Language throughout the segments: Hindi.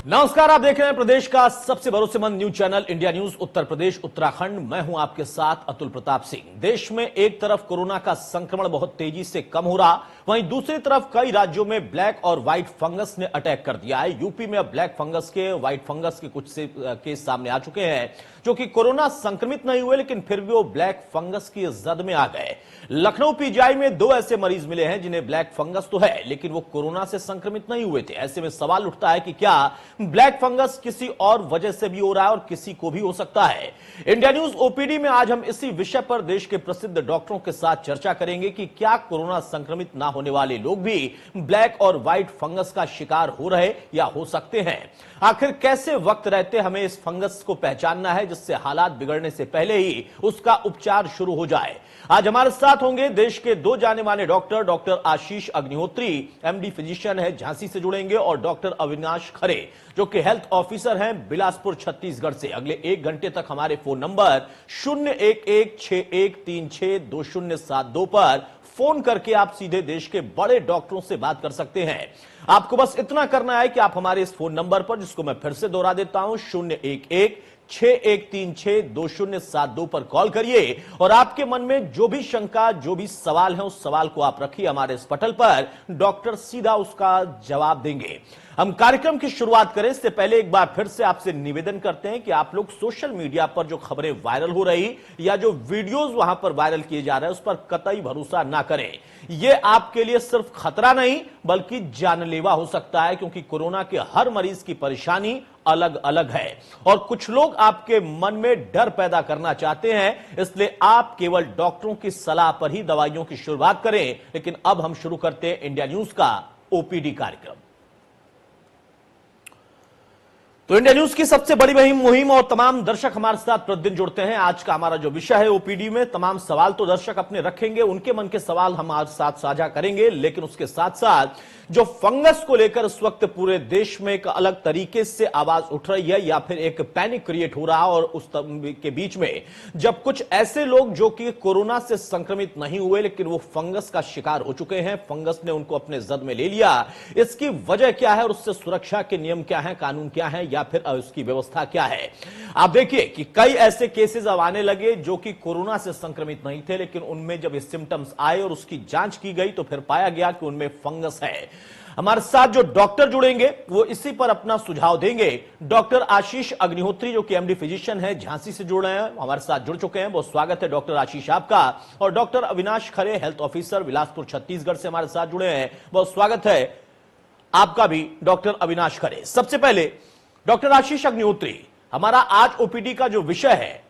नमस्कार, आप देख रहे हैं प्रदेश का सबसे भरोसेमंद news channel India news Uttar Pradesh Uttarakhand. मैं हूं आपके साथ अतुल प्रताप सिंह। देश में एक तरफ कोरोना का संक्रमण बहुत तेजी से कम हो रहा, वहीं दूसरी तरफ कई राज्यों में ब्लैक और व्हाइट फंगस ने अटैक कर दिया है। यूपी में अब ब्लैक फंगस के, व्हाइट फंगस के कुछ से केस सामने आ चुके हैं जो कि कोरोना संक्रमित नहीं हुए, लेकिन फिर भी वो ब्लैक फंगस की जद में आ गए। लखनऊ पीजीआई में 2 ऐसे मरीज मिले हैं जिन्हें ब्लैक फंगस तो है, लेकिन वो कोरोना से संक्रमित नहीं हुए थे। ऐसे में सवाल उठता है कि क्या ब्लैक फंगस किसी और वजह से भी हो रहा है और किसी को भी हो सकता है। इंडिया न्यूज ओपीडी में आज हम इसी विषय पर देश के प्रसिद्ध डॉक्टरों के साथ चर्चा करेंगे कि क्या कोरोना संक्रमित ना होने वाले लोग भी ब्लैक और व्हाइट फंगस का शिकार हो रहे या हो सकते हैं। आखिर कैसे वक्त रहते हमें इस फंगस को पहचानना है जिससे हालात बिगड़ने से पहले ही उसका उपचार शुरू हो जाए। आज हमारे साथ होंगे देश के 2 जाने माने डॉक्टर आशीष अग्निहोत्री, एमडी फिजिशियन है, झांसी से जुड़ेंगे, और डॉक्टर अविनाश खरे जो कि हेल्थ ऑफिसर हैं बिलासपुर छत्तीसगढ़ से। अगले 1 घंटे तक हमारे फोन नंबर 01161362072 पर फोन करके आप सीधे देश के बड़े डॉक्टरों से बात कर सकते हैं। आपको बस इतना करना है कि आप हमारे इस फोन नंबर पर, जिसको मैं फिर से दोहरा देता हूं, 01161362072 पर कॉल करिए और आपके मन में जो भी शंका, जो भी सवाल है, उस सवाल को आप रखिए हमारे इस पटल पर। डॉक्टर सीधा उसका जवाब देंगे। हम कार्यक्रम की शुरुआत करें इससे पहले एक बार फिर से आपसे निवेदन करते हैं कि आप लोग सोशल मीडिया पर जो खबरें वायरल हो रही या जो वीडियोस वहां पर वायरल किए जा रहे हैं उस पर कतई भरोसा ना करें। यह आपके लिए सिर्फ खतरा नहीं बल्कि जानलेवा हो सकता है, क्योंकि कोरोना के हर मरीज की परेशानी अलग अलग है और कुछ लोग आपके मन में डर पैदा करना चाहते हैं। इसलिए आप केवल डॉक्टरों की सलाह पर ही दवाइयों की शुरुआत करें। लेकिन अब हम शुरू करते हैं इंडिया न्यूज का ओपीडी कार्यक्रम। तो इंडिया न्यूज की सबसे बड़ी मुहिम और तमाम दर्शक हमारे साथ प्रतिदिन जुड़ते हैं। आज का हमारा जो विषय है ओपीडी में, तमाम सवाल तो दर्शक अपने रखेंगे, उनके मन के सवाल हम आज साथ साझा करेंगे, लेकिन उसके साथ साथ जो फंगस को लेकर इस वक्त पूरे देश में एक अलग तरीके से आवाज उठ रही है या फिर एक पैनिक क्रिएट हो रहा है, और उस के बीच में जब कुछ ऐसे लोग जो कि कोरोना से संक्रमित नहीं हुए लेकिन वो फंगस का शिकार हो चुके हैं, फंगस ने उनको अपने जद में ले लिया, इसकी वजह क्या है और उससे सुरक्षा के नियम क्या है, कानून क्या है या फिर उसकी व्यवस्था क्या है। आप देखिए कि कई ऐसे केसेस अब आने लगे जो कि कोरोना से संक्रमित नहीं थे, लेकिन उनमें जब ये सिम्टम्स आए और उसकी जांच की गई तो फिर पाया गया कि उनमें फंगस है। हमारे साथ जो डॉक्टर जुड़ेंगे वो इसी पर अपना सुझाव देंगे। डॉक्टर आशीष अग्निहोत्री जो कि एमडी फिजिशियन है, झांसी से जुड़ रहे हैं, हमारे साथ जुड़ चुके हैं। बहुत स्वागत है डॉक्टर आशीष आपका। और डॉक्टर अविनाश खरे, हेल्थ ऑफिसर बिलासपुर छत्तीसगढ़ से हमारे साथ जुड़े हैं। बहुत स्वागत है आपका भी डॉक्टर अविनाश खरे। सबसे पहले डॉक्टर आशीष अग्निहोत्री, हमारा आज ओपीडी का जो विषय है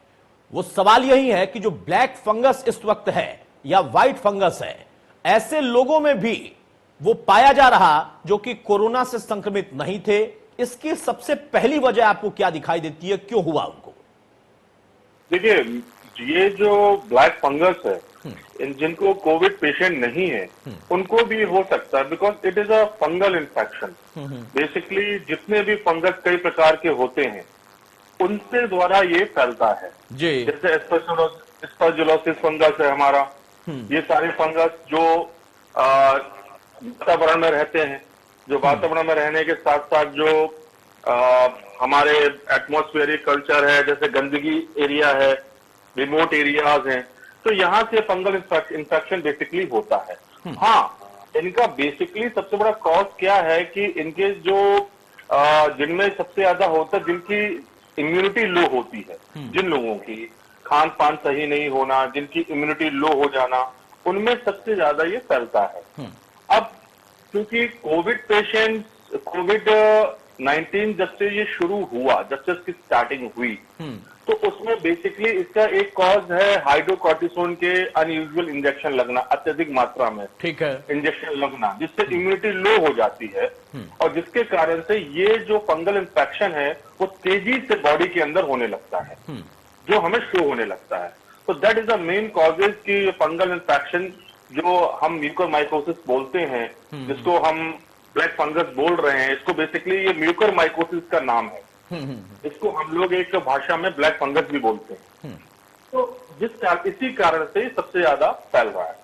वो सवाल यही है कि जो ब्लैक फंगस इस वक्त है या व्हाइट फंगस है, ऐसे लोगों में भी वो पाया जा रहा जो कि कोरोना से संक्रमित नहीं थे, इसकी सबसे पहली वजह आपको क्या दिखाई देती है, क्यों हुआ उनको? देखिए, ये जो ब्लैक फंगस है, जिनको कोविड पेशेंट नहीं है उनको भी हो सकता है, because it is a fungal infection. Basically जितने भी फंगस कई प्रकार के होते हैं उनसे द्वारा ये फैलता है जी। जैसे एस्परजिलोसिस फंगस है हमारा, ये सारे फंगस जो वातावरण में रहते हैं, जो वातावरण में रहने के साथ साथ जो हमारे एटमॉस्फेरिक कल्चर है, जैसे गंदगी एरिया है, रिमोट एरियाज हैं, तो यहाँ से फंगल इन्फेक्शन बेसिकली होता है। हाँ, इनका बेसिकली सबसे बड़ा कॉज क्या है कि इनके जो जिनमें सबसे ज्यादा होता है, जिनकी इम्यूनिटी लो होती है, जिन लोगों की खान पान सही नहीं होना, जिनकी इम्यूनिटी लो हो जाना, उनमें सबसे ज्यादा ये फैलता है। अब क्योंकि कोविड-19 जब से ये शुरू हुआ, जब से इसकी स्टार्टिंग हुई, तो उसमें बेसिकली इसका एक कॉज है हाइड्रोकॉर्टिसोन के अनयूजुअल इंजेक्शन लगना, अत्यधिक मात्रा में ठीक है इंजेक्शन लगना, जिससे इम्यूनिटी लो हो जाती है और जिसके कारण से ये जो फंगल इन्फेक्शन है वो तेजी से बॉडी के अंदर होने लगता है, जो हमें शो होने लगता है। तो that is the main causes की फंगल इन्फेक्शन जो हम म्यूकोरमाइकोसिस बोलते हैं, जिसको हम ब्लैक फंगस बोल रहे हैं, इसको बेसिकली ये म्यूकोरमाइकोसिस का नाम है। इसको हम लोग एक भाषा में ब्लैक फंगस भी बोलते हैं। तो इसी कारण से सबसे ज्यादा फैल रहा है।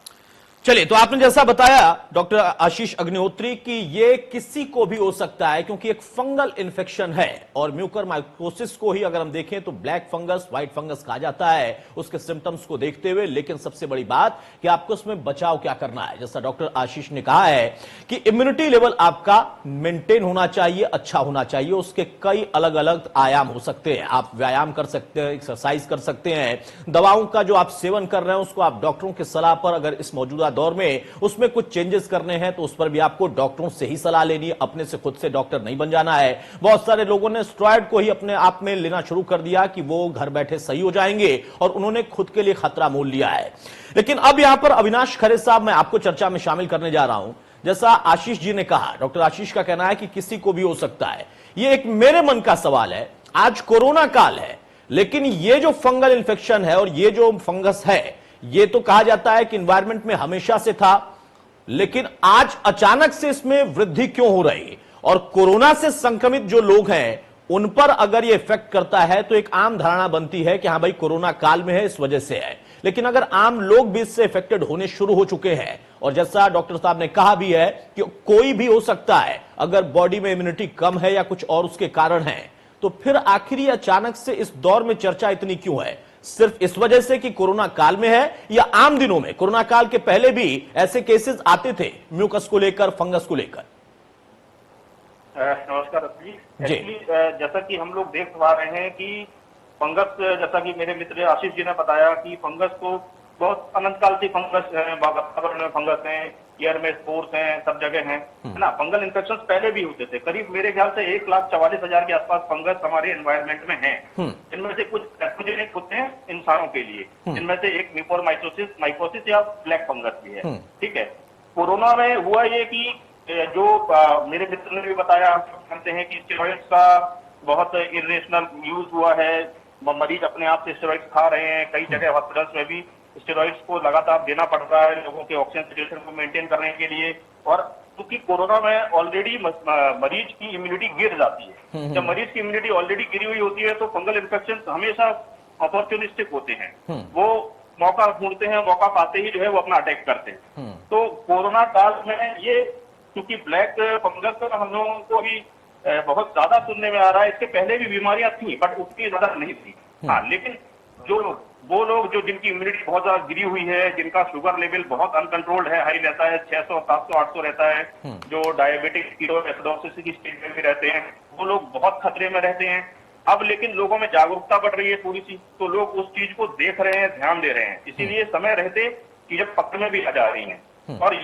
चलिए, तो आपने जैसा बताया डॉक्टर आशीष अग्निहोत्री कि ये किसी को भी हो सकता है क्योंकि एक फंगल इन्फेक्शन है और म्यूकरमाइकोसिस को ही अगर हम देखें तो ब्लैक फंगस, व्हाइट फंगस कहा जाता है उसके सिम्टम्स को देखते हुए। लेकिन सबसे बड़ी बात कि आपको उसमें बचाव क्या करना है, जैसा डॉक्टर आशीष ने कहा है कि इम्यूनिटी लेवल आपका मेंटेन होना चाहिए, अच्छा होना चाहिए। उसके कई अलग अलग आयाम हो सकते हैं। आप व्यायाम कर सकते हैं, एक्सरसाइज कर सकते हैं, दवाओं का जो आप सेवन कर रहे हैं उसको आप डॉक्टरों की सलाह पर, अगर इस मौजूदा दौर में उसमें कुछ चेंजेस करने हैं तो उस पर भी आपको डॉक्टरों से ही सलाह लेनी है, अपने से खुद से डॉक्टर नहीं बन जाना है। बहुत सारे लोगों ने स्टेरॉइड को ही अपने आप में लेना शुरू कर दिया कि वो घर बैठे सही हो जाएंगे और उन्होंने खुद के लिए खतरा मोल लिया है। लेकिन अब यहां पर अविनाश खरे साहब, मैं आपको चर्चा में शामिल करने जा रहा हूं। जैसा आशीष जी ने कहा, डॉक्टर आशीष का कहना है कि किसी को भी हो सकता है। ये एक मेरे मन का सवाल है। आज कोरोना काल है, लेकिन ये जो फंगल इन्फेक्शन है और ये जो फंगस है, ये तो कहा जाता है कि एनवायरमेंट में हमेशा से था, लेकिन आज अचानक से इसमें वृद्धि क्यों हो रही? और कोरोना से संक्रमित जो लोग हैं उन पर अगर ये इफेक्ट करता है तो एक आम धारणा बनती है कि हां भाई कोरोना काल में है, इस वजह से है। लेकिन अगर आम लोग भी इससे इफेक्टेड होने शुरू हो चुके हैं, और जैसा डॉक्टर साहब ने कहा भी है कि कोई भी हो सकता है, अगर बॉडी में इम्यूनिटी कम है या कुछ और उसके कारण है, तो फिर आखिर ये अचानक से इस दौर में चर्चा इतनी क्यों है? सिर्फ इस वजह से कि कोरोना काल में है, या आम दिनों में कोरोना काल के पहले भी ऐसे केसेस आते थे म्यूकस को लेकर, फंगस को लेकर? नमस्कार जी। एक्चुअली जैसा कि हम लोग देख पा रहे हैं कि फंगस, जैसा कि मेरे मित्र आशीष जी ने बताया कि फंगस को बहुत अनंत काल से फंगस है, वातावरण में फंगस है, एयर में स्पोर्स हैं, सब जगह हैं, है ना। फंगल इन्फेक्शन पहले भी होते थे। करीब मेरे ख्याल से 1,44,000 के आसपास फंगस हमारे एनवायरमेंट में हैं। इनमें से कुछ पैथोजेनिक होते हैं इंसानों के लिए, इनमें से एक म्यूकोरमाइकोसिस या ब्लैक फंगस भी है। ठीक है। कोरोना में हुआ ये कि जो मेरे मित्र ने भी बताया, हम जानते हैं कि स्टेरॉइड्स का बहुत इरेशनल यूज हुआ है। मरीज अपने आप से स्टेरॉइड्स खा रहे हैं। कई जगह हॉस्पिटल्स में भी स्टेरॉइड्स को लगातार देना पड़ रहा है लोगों के ऑक्सीजन सिचुएशन को मेंटेन करने के लिए। और क्योंकि कोरोना में ऑलरेडी मरीज की इम्यूनिटी गिर जाती है। जब मरीज की इम्यूनिटी ऑलरेडी गिरी हुई होती है तो फंगल इन्फेक्शन हमेशा अपॉर्चुनिस्टिक होते हैं। वो मौका ढूंढते हैं, मौका पाते ही जो है वो अपना अटैक करते हैं। तो कोरोना काल में ये, क्योंकि ब्लैक फंगस हम लोगों को अभी बहुत ज्यादा सुनने में आ रहा है, इसके पहले भी बीमारियां थी बट उतनी ज्यादा नहीं थी। हाँ, लेकिन वो लोग जो जिनकी इम्यूनिटी बहुत ज्यादा गिरी हुई है, जिनका शुगर लेवल बहुत अनकंट्रोल्ड है, हाई रहता है, 600, 700, 800 रहता है, जो डायबिटिक कीटोएसिडोसिस की स्टेज में भी रहते हैं, वो लोग बहुत खतरे में रहते हैं। अब लेकिन लोगों में जागरूकता बढ़ रही है थोड़ी सी, तो लोग उस चीज को देख रहे हैं, ध्यान दे रहे हैं। इसीलिए समय रहते चीजें पकड़ में भी आ जा रही हैं। और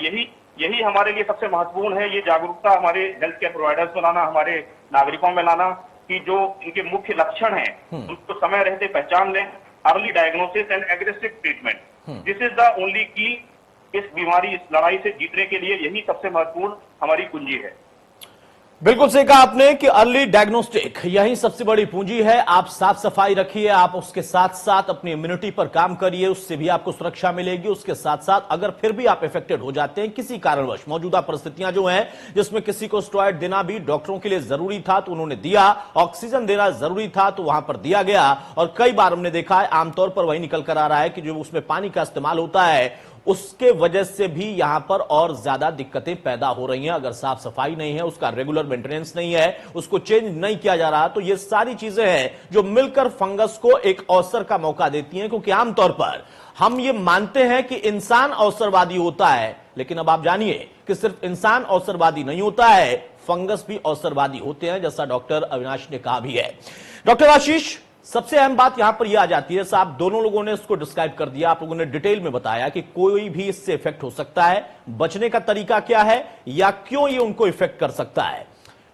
यही हमारे लिए सबसे महत्वपूर्ण है, ये जागरूकता हमारे हेल्थ केयर प्रोवाइडर्स में लाना, हमारे नागरिकों में लाना, कि जो इनके मुख्य लक्षण हैं उनको समय रहते पहचान लें। Early diagnosis and aggressive treatment, this is the only की। इस बीमारी, इस लड़ाई से जीतने के लिए यही सबसे महत्वपूर्ण हमारी कुंजी है। बिल्कुल सही कहा आपने कि अर्ली डायग्नोस्टिक यही सबसे बड़ी पूंजी है। आप साफ सफाई रखिए, आप उसके साथ साथ अपनी इम्यूनिटी पर काम करिए, उससे भी आपको सुरक्षा मिलेगी। उसके साथ साथ अगर फिर भी आप इफेक्टेड हो जाते हैं किसी कारणवश, मौजूदा परिस्थितियां जो हैं जिसमें किसी को स्टेरॉइड देना भी डॉक्टरों के लिए जरूरी था तो उन्होंने दिया, ऑक्सीजन देना जरूरी था तो वहां पर दिया गया। और कई बार हमने देखा है, आमतौर पर वही निकल कर आ रहा है कि जो उसमें पानी का इस्तेमाल होता है उसके वजह से भी यहां पर और ज्यादा दिक्कतें पैदा हो रही हैं। अगर साफ सफाई नहीं है, उसका रेगुलर मेंटेनेंस नहीं है, उसको चेंज नहीं किया जा रहा, तो ये सारी चीजें हैं जो मिलकर फंगस को एक अवसर का मौका देती हैं। क्योंकि आमतौर पर हम ये मानते हैं कि इंसान अवसरवादी होता है, लेकिन अब आप जानिए कि सिर्फ इंसान अवसरवादी नहीं होता है, फंगस भी अवसरवादी होते हैं, जैसा डॉक्टर अविनाश ने कहा भी है। डॉक्टर आशीष, सबसे अहम बात यहां पर यह आ जाती है, साहब दोनों लोगों ने इसको डिस्क्राइब कर दिया, आप लोगों ने डिटेल में बताया कि कोई भी इससे इफेक्ट हो सकता है, बचने का तरीका क्या है या क्यों ये उनको इफेक्ट कर सकता है।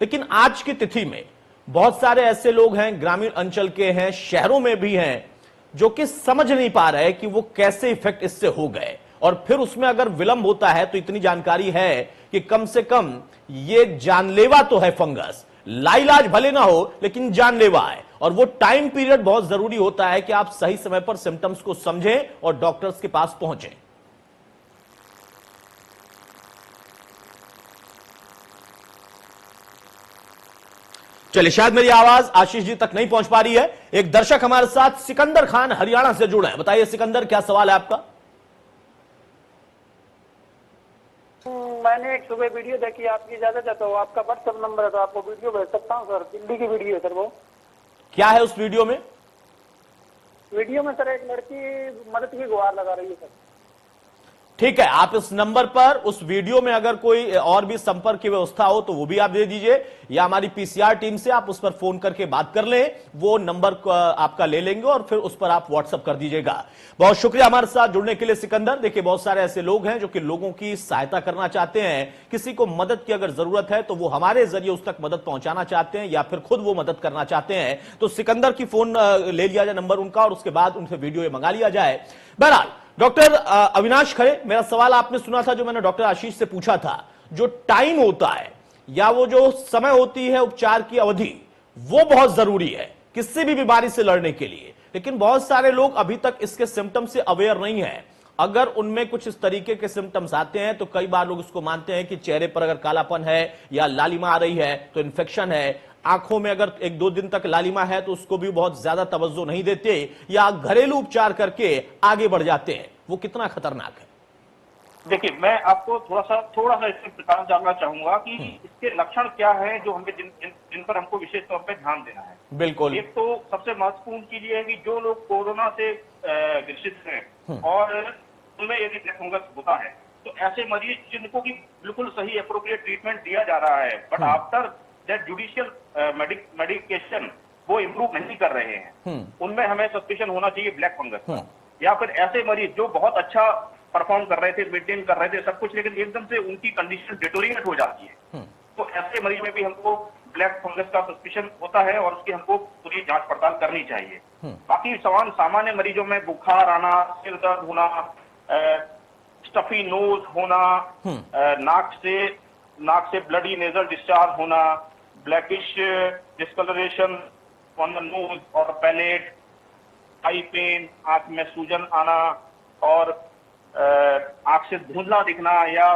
लेकिन आज की तिथि में बहुत सारे ऐसे लोग हैं, ग्रामीण अंचल के हैं, शहरों में भी हैं, जो कि समझ नहीं पा रहे कि वो कैसे इफेक्ट इससे हो गए। और फिर उसमें अगर विलंब होता है तो इतनी जानकारी है कि कम से कम ये जानलेवा तो है फंगस, लाइलाज भले ना हो लेकिन जानलेवा है। और वो टाइम पीरियड बहुत जरूरी होता है कि आप सही समय पर सिम्टम्स को समझें और डॉक्टर्स के पास पहुंचें। चलिए, शायद मेरी आवाज आशीष जी तक नहीं पहुंच पा रही है। एक दर्शक हमारे साथ सिकंदर खान हरियाणा से जुड़े हैं। बताइए सिकंदर, क्या सवाल है आपका? मैंने एक सुबह वीडियो देखी आपकी, ज्यादा तो आपका व्हाट्सएप नंबर है तो आपको वीडियो भेज सकता हूँ सर। दिल्ली की वीडियो है सर वो। क्या है उस वीडियो में? वीडियो में सर एक लड़की मदद की गुहार लगा रही है सर। ठीक है, आप इस नंबर पर उस वीडियो में अगर कोई और भी संपर्क की व्यवस्था हो तो वो भी आप दे दीजिए, या हमारी पीसीआर टीम से आप उस पर फोन करके बात कर लें, वो नंबर आपका ले लेंगे और फिर उस पर आप व्हाट्सएप कर दीजिएगा। बहुत शुक्रिया हमारे साथ जुड़ने के लिए सिकंदर। देखिए, बहुत सारे ऐसे लोग हैं जो कि लोगों की सहायता करना चाहते हैं, किसी को मदद की अगर जरूरत है तो वो हमारे जरिए उस तक मदद पहुंचाना चाहते हैं या फिर खुद वो मदद करना चाहते हैं। तो सिकंदर की फोन ले लिया जाए नंबर उनका और उसके बाद उनसे वीडियो मंगा लिया जाए। बहरहाल डॉक्टर अविनाश खरे, मेरा सवाल आपने सुना था जो मैंने डॉक्टर आशीष से पूछा था, जो टाइम होता है या वो जो समय होती है उपचार की अवधि, वो बहुत जरूरी है किसी भी बीमारी से लड़ने के लिए। लेकिन बहुत सारे लोग अभी तक इसके सिम्टम से अवेयर नहीं है। अगर उनमें कुछ इस तरीके के सिम्टम्स आते हैं तो कई बार लोग इसको मानते हैं कि चेहरे पर अगर कालापन है या लालिमा आ रही है तो इन्फेक्शन है, आंखों में अगर 1-2 दिन तक लालिमा है तो उसको भी बहुत ज्यादा तवज्जो नहीं देते या घरेलू उपचार करके आगे बढ़ जाते हैं। वो कितना खतरनाक है? देखिए, मैं आपको थोड़ा सा इसके प्रकार जानना चाहूंगा कि इसके लक्षण क्या है जो हमें जिन पर हमको विशेष तौर पे ध्यान देना है। बिल्कुल। एक तो सबसे महत्वपूर्ण चीज ये है कि जो लोग कोरोना से ग्रसित हैं और उनमें यदि ब्लैक फंगस होता है तो ऐसे मरीज जिनको कि बिल्कुल सही अप्रोप्रिएट ट्रीटमेंट दिया जा रहा है, but after that judicial medication वो इम्प्रूव नहीं कर रहे हैं, उनमें हमें सस्पिशन होना चाहिए ब्लैक फंगस का। या फिर ऐसे मरीज जो बहुत अच्छा परफॉर्म कर रहे थे, मेंटेन कर रहे थे सब कुछ, लेकिन एकदम से उनकी कंडीशन डिटोरिएट हो जाती है, तो ऐसे मरीज में भी हमको ब्लैक फंगस का सस्पिशन होता है और उसकी हमको पूरी जांच पड़ताल करनी चाहिए। बाकी सामान्य मरीजों में बुखार आना, सिर दर्द होना, स्टफी नोज होना, नाक से ब्लडी नेजल डिस्चार्ज होना, blackish discolouration on the nose और पैलेट, आई पेन, आंख में सूजन आना और आंख से धुंधला दिखना या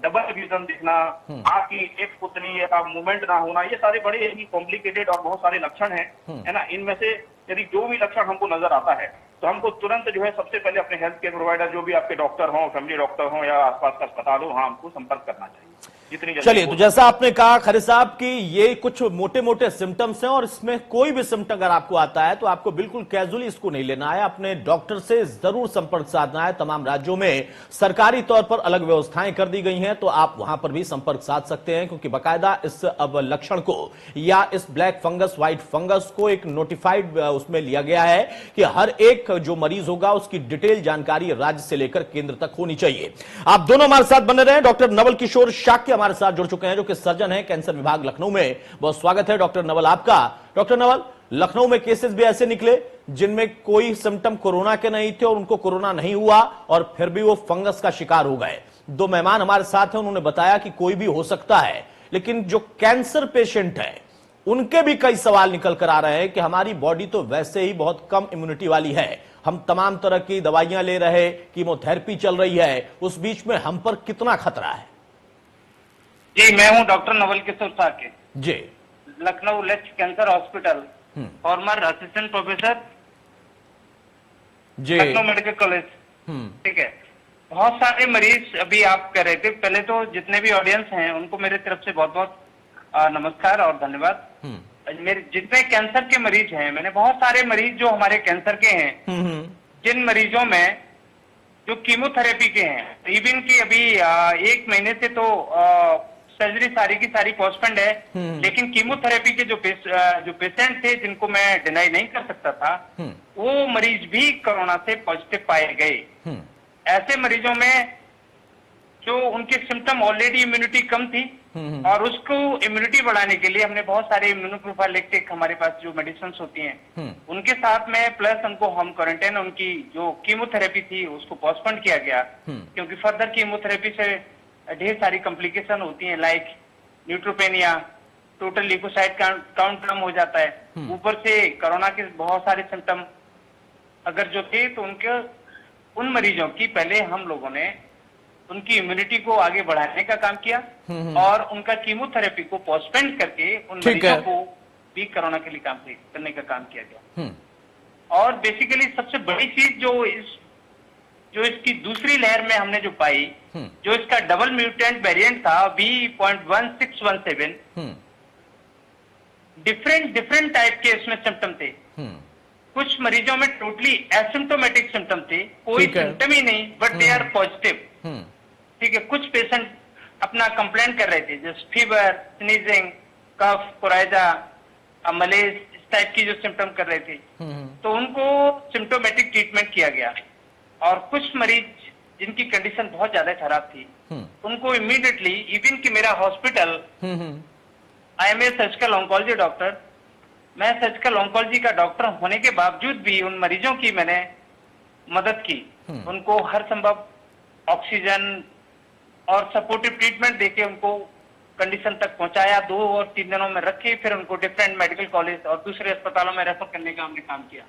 डबल विजन दिखना, आंख की एक पुतली या मूवमेंट ना होना, ये सारे बड़े ही कॉम्प्लिकेटेड और बहुत सारे लक्षण हैं, है ना। इनमें से यदि जो भी लक्षण हमको नजर आता है तो हमको तुरंत जो है सबसे पहले अपने हेल्थ केयर प्रोवाइडर, जो भी आपके डॉक्टर हो, फैमिली डॉक्टर हो या आसपास का अस्पताल हो, वहां हमको संपर्क करना चाहिए जितनी जल्दी। चलिए, तो जैसा आपने कहा खरे साहब कि ये कुछ मोटे मोटे सिम्टम्स हैं और इसमें कोई भी सिम्टम अगर आपको आता है तो आपको बिल्कुल कैजुअली इसको नहीं लेना है, अपने डॉक्टर से जरूर संपर्क साधना है। तमाम राज्यों में सरकारी तौर पर अलग व्यवस्थाएं कर दी गई हैं तो आप वहां पर भी संपर्क साध सकते हैं, क्योंकि बाकायदा इस अब लक्षण को या इस ब्लैक फंगस, व्हाइट फंगस को एक नोटिफाइड उसमें लिया गया है कि हर एक जो मरीज होगा उसकी डिटेल जानकारी राज्य से लेकर केंद्र तक होनी चाहिए। आप दोनों हमारे साथ बने रहे। डॉक्टर नवल किशोर शाक्य हमारे साथ जुड़ चुके हैं जो कि सर्जन है, कैंसर विभाग लखनऊ में। बहुत स्वागत है डॉक्टर नवल आपका। डॉक्टर नवल, लखनऊ में केसेस भी ऐसे निकले जिनमें कोई सिम्टम कोरोना के नहीं थे और उनको कोरोना नहीं हुआ और फिर भी वो फंगस का शिकार हो गए। दो मेहमान हमारे साथ हैं, उन्होंने बताया कि कोई भी हो सकता है, लेकिन जो कैंसर पेशेंट है उनके भी कई सवाल निकल कर आ रहे हैं कि हमारी बॉडी तो वैसे ही बहुत कम इम्यूनिटी वाली है, हम तमाम तरह की दवाइयां ले रहे, कीमोथेरेपी चल रही है, उस बीच में हम पर कितना खतरा है? जी, मैं हूं doctor Naval Kishore Sake ji, Lucknow left cancer hospital, former assistant professor ji, Lucknow medical college. ठीक है, बहुत सारे मरीज अभी आप कह रहे थे, पहले तो जितने भी ऑडियंस हैं उनको मेरे तरफ से बहुत बहुत नमस्कार और धन्यवाद। मेरे जितने कैंसर के मरीज हैं, मैंने बहुत सारे मरीज जो हमारे कैंसर के हैं, जिन मरीजों में जो कीमोथेरेपी के हैं, इवन की अभी 1 महीने से तो सर्जरी सारी की सारी पोस्टपोन्ड है, लेकिन कीमोथेरेपी के जो पेशेंट थे जिनको मैं डिनाई नहीं कर सकता था, वो मरीज भी कोरोना से पॉजिटिव पाए गए। ऐसे मरीजों में जो उनके सिम्टम ऑलरेडी इम्यूनिटी कम थी और उसको इम्यूनिटी बढ़ाने के लिए हमने बहुत सारे इम्यूनोप्रोफाइलैक्टिक हमारे पास जो मेडिसिन होती हैं उनके साथ में प्लस उनको होम क्वारंटाइन, उनकी जो कीमोथेरेपी थी उसको पोस्टपोन किया गया, क्योंकि फर्दर कीमोथेरेपी से ढेर सारी कॉम्प्लिकेशन होती हैं, like neutropenia, total leukocyte count कम हो जाता है, ऊपर से कोरोना के बहुत सारे सिम्टम अगर जो थे तो उनके उन मरीजों की पहले हम लोगों ने उनकी इम्यूनिटी को आगे बढ़ाने का काम किया और उनका कीमोथेरेपी को पोस्टपोन करके उन मरीजों को भी कोरोना के लिए काम करने का काम किया गया। और बेसिकली सबसे बड़ी चीज जो इस जो इसकी दूसरी लहर में हमने जो पाई, जो इसका डबल म्यूटेंट वेरिएंट था B.1617, डिफरेंट टाइप के इसमें सिम्टम थे। कुछ मरीजों में टोटली एसिम्टोमेटिक सिम्टम थे, कोई ठीक है। सिम्टम ही नहीं, बट दे आर पॉजिटिव। ठीक है, कुछ पेशेंट अपना कंप्लेंट कर रहे थे, जैसे फीवर, स्नीजिंग, कफ, कोराइजा, मलेज, इस टाइप की जो सिम्टम कर रहे थे, तो उनको सिम्टोमेटिक ट्रीटमेंट किया गया। और कुछ मरीज जिनकी कंडीशन बहुत ज्यादा खराब थी, उनको इमीडिएटली, इवन कि मेरा hospital, I am a surgical oncology doctor, मैं सर्जिकल ऑन्कोलॉजी का डॉक्टर होने के बावजूद भी उन मरीजों की मैंने मदद की, उनको हर संभव ऑक्सीजन और सपोर्टिव ट्रीटमेंट देके उनको कंडीशन तक पहुंचाया। 2 और 3 दिनों में रखे, फिर उनको डिफरेंट मेडिकल कॉलेज और दूसरे अस्पतालों में रेफर करने का हमने काम किया।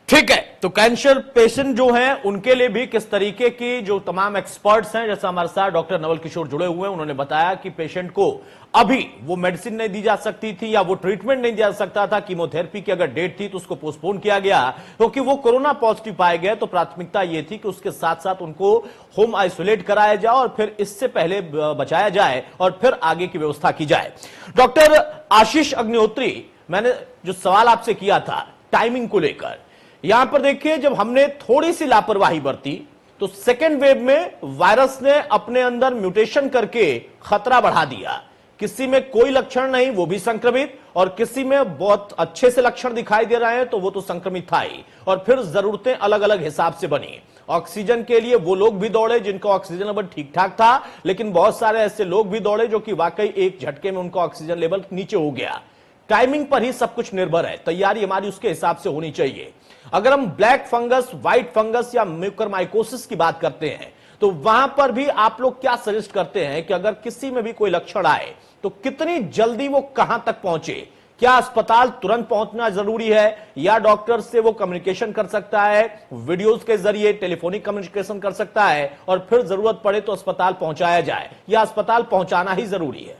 ठीक है, तो कैंसर पेशेंट जो हैं उनके लिए भी किस तरीके की जो तमाम एक्सपर्ट्स हैं, जैसा हमारे साथ डॉक्टर नवल किशोर जुड़े हुए हैं, उन्होंने बताया कि पेशेंट को अभी वो मेडिसिन नहीं दी जा सकती थी या वो ट्रीटमेंट नहीं दिया जा सकता था। कीमोथेरेपी की अगर डेट थी तो उसको पोस्टपोन किया गया, क्योंकि वो कोरोना पॉजिटिव पाए गए। तो प्राथमिकता ये थी कि उसके साथ साथ उनको होम आइसोलेट कराया जाए और फिर इससे पहले बचाया जाए और फिर आगे की व्यवस्था की जाए। डॉक्टर आशीष अग्निहोत्री, मैंने जो सवाल आपसे किया था टाइमिंग को लेकर, यहां पर देखिए, जब हमने थोड़ी सी लापरवाही बरती तो सेकेंड वेव में वायरस ने अपने अंदर म्यूटेशन करके खतरा बढ़ा दिया। किसी में कोई लक्षण नहीं, वो भी संक्रमित, और किसी में बहुत अच्छे से लक्षण दिखाई दे रहे हैं तो वो तो संक्रमित था ही। और फिर जरूरतें अलग अलग हिसाब से बनी। ऑक्सीजन के लिए वो लोग भी दौड़े जिनका ऑक्सीजन लेवल ठीक ठाक था, लेकिन बहुत सारे ऐसे लोग भी दौड़े जो कि वाकई एक झटके में उनका ऑक्सीजन लेवल नीचे हो गया। टाइमिंग पर ही सब कुछ निर्भर है, तैयारी हमारी उसके हिसाब से होनी चाहिए। अगर हम ब्लैक फंगस, व्हाइट फंगस या म्यूकरमाइकोसिस की बात करते हैं तो वहां पर भी आप लोग क्या सजेस्ट करते हैं कि अगर किसी में भी कोई लक्षण आए तो कितनी जल्दी वो कहां तक पहुंचे? क्या अस्पताल तुरंत पहुंचना जरूरी है या डॉक्टर से वो कम्युनिकेशन कर सकता है, वीडियोस के जरिए टेलीफोनिक कम्युनिकेशन कर सकता है और फिर जरूरत पड़े तो अस्पताल पहुंचाया जाए, या अस्पताल पहुंचाना ही जरूरी है?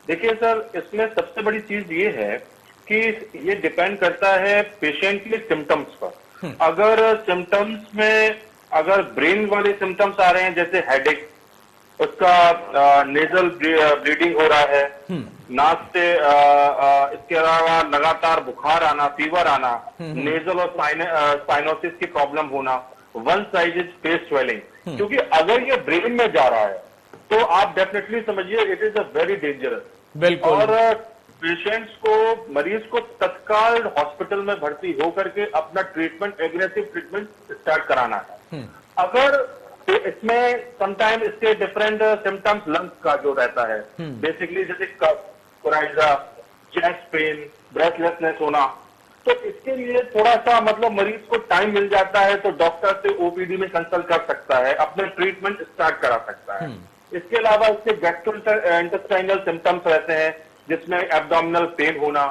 देखिए सर, इसमें सबसे बड़ी चीज ये है कि ये डिपेंड करता है पेशेंट के सिम्टम्स पर। अगर सिम्टम्स में अगर ब्रेन वाले सिम्टम्स आ रहे हैं, जैसे हेडेक, उसका नेजल ब्लीडिंग हो रहा है, नाक से इसके अलावा लगातार बुखार आना, फीवर आना, नेजल और साइनोसिस की प्रॉब्लम होना, वन साइडेड फेस स्वेलिंग, क्योंकि अगर ये ब्रेन में जा रहा है तो आप डेफिनेटली समझिए it is a very dangerous. बिल्कुल। और पेशेंट्स को, मरीज को तत्काल हॉस्पिटल में भर्ती होकर के अपना ट्रीटमेंट, एग्रेसिव ट्रीटमेंट स्टार्ट कराना है। अगर तो इसमें समटाइम इसके डिफरेंट सिम्टम्स लंग्स का जो रहता है, बेसिकली जैसे कफ, कोराइजा, चेस्ट पेन, ब्रेथलेसनेस होना, तो इसके लिए थोड़ा सा मतलब मरीज को टाइम मिल जाता है तो डॉक्टर से ओपीडी में कंसल्ट कर सकता है, अपने ट्रीटमेंट स्टार्ट करा सकता है। इसके अलावा इसके गैस्ट्रोइंटेस्टाइनल सिम्टम्स रहते हैं, जिसमें एब्डोमिनल पेन होना,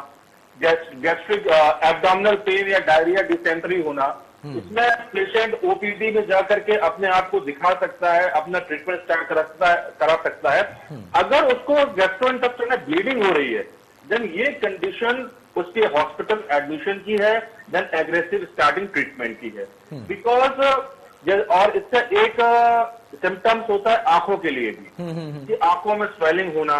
गैस्ट्रिक एब्डोमिनल पेन या डायरिया, डिसेंट्री होना, इसमें पेशेंट ओपीडी में जाकर के अपने आप को दिखा सकता है, अपना ट्रीटमेंट स्टार्ट करा सकता है। अगर उसको गैस्ट्रोइंटेस्टाइनल ब्लीडिंग हो रही है, देन ये कंडीशन उसके हॉस्पिटल एडमिशन की है, देन एग्रेसिव स्टार्टिंग ट्रीटमेंट की है। बिकॉज और इसका एक सिम्टम्स होता है आंखों के लिए भी, कि आंखों में स्वेलिंग होना,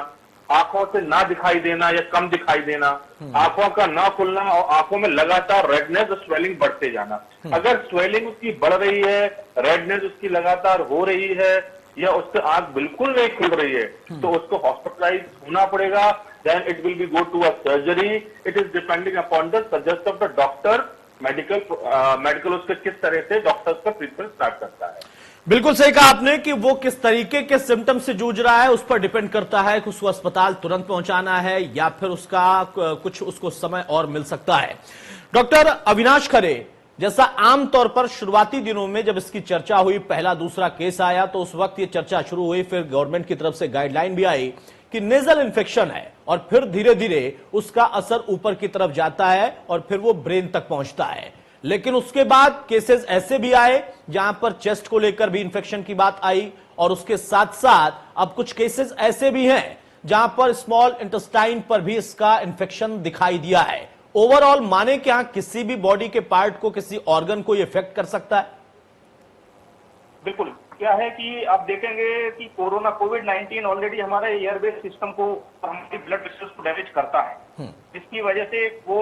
आंखों से ना दिखाई देना या कम दिखाई देना, आंखों का ना खुलना और आंखों में लगातार रेडनेस और स्वेलिंग बढ़ते जाना। अगर स्वेलिंग उसकी बढ़ रही है, रेडनेस उसकी लगातार हो रही है या उससे आंख बिल्कुल नहीं खुल रही है, तो उसको हॉस्पिटलाइज होना पड़ेगा। Then it will be go to a surgery. It is depending upon the suggest of the doctor. Medical उसके किस तरह से डॉक्टर का ट्रीटमेंट स्टार्ट करता है। बिल्कुल सही कहा आपने कि वो किस तरीके के सिम्टम से जूझ रहा है उस पर डिपेंड करता है कि उसको अस्पताल तुरंत पहुंचाना है या फिर उसका कुछ उसको समय और मिल सकता है। डॉक्टर अविनाश खरे, जैसा आमतौर पर शुरुआती दिनों में जब इसकी चर्चा हुई, पहला दूसरा केस आया तो उस वक्त ये चर्चा शुरू हुई, फिर गवर्नमेंट की तरफ से गाइडलाइन भी आई कि नेजल इन्फेक्शन है और फिर धीरे धीरे उसका असर ऊपर की तरफ जाता है और फिर वो ब्रेन तक पहुंचता है। लेकिन उसके बाद केसेस ऐसे भी आए जहां पर चेस्ट को लेकर भी इंफेक्शन की बात आई और उसके साथ साथ अब कुछ केसेस ऐसे भी हैं जहां पर स्मॉल इंटेस्टाइन पर भी इसका इंफेक्शन दिखाई दिया है। ओवरऑल माने क्या किसी भी बॉडी के पार्ट को, किसी ऑर्गन को इफेक्ट कर सकता है? बिल्कुल। क्या है कि आप देखेंगे कि कोविड-19 ऑलरेडी हमारे एयरवेज सिस्टम को, हमारी ब्लड वेसल्स को डैमेज करता है, जिसकी वजह से वो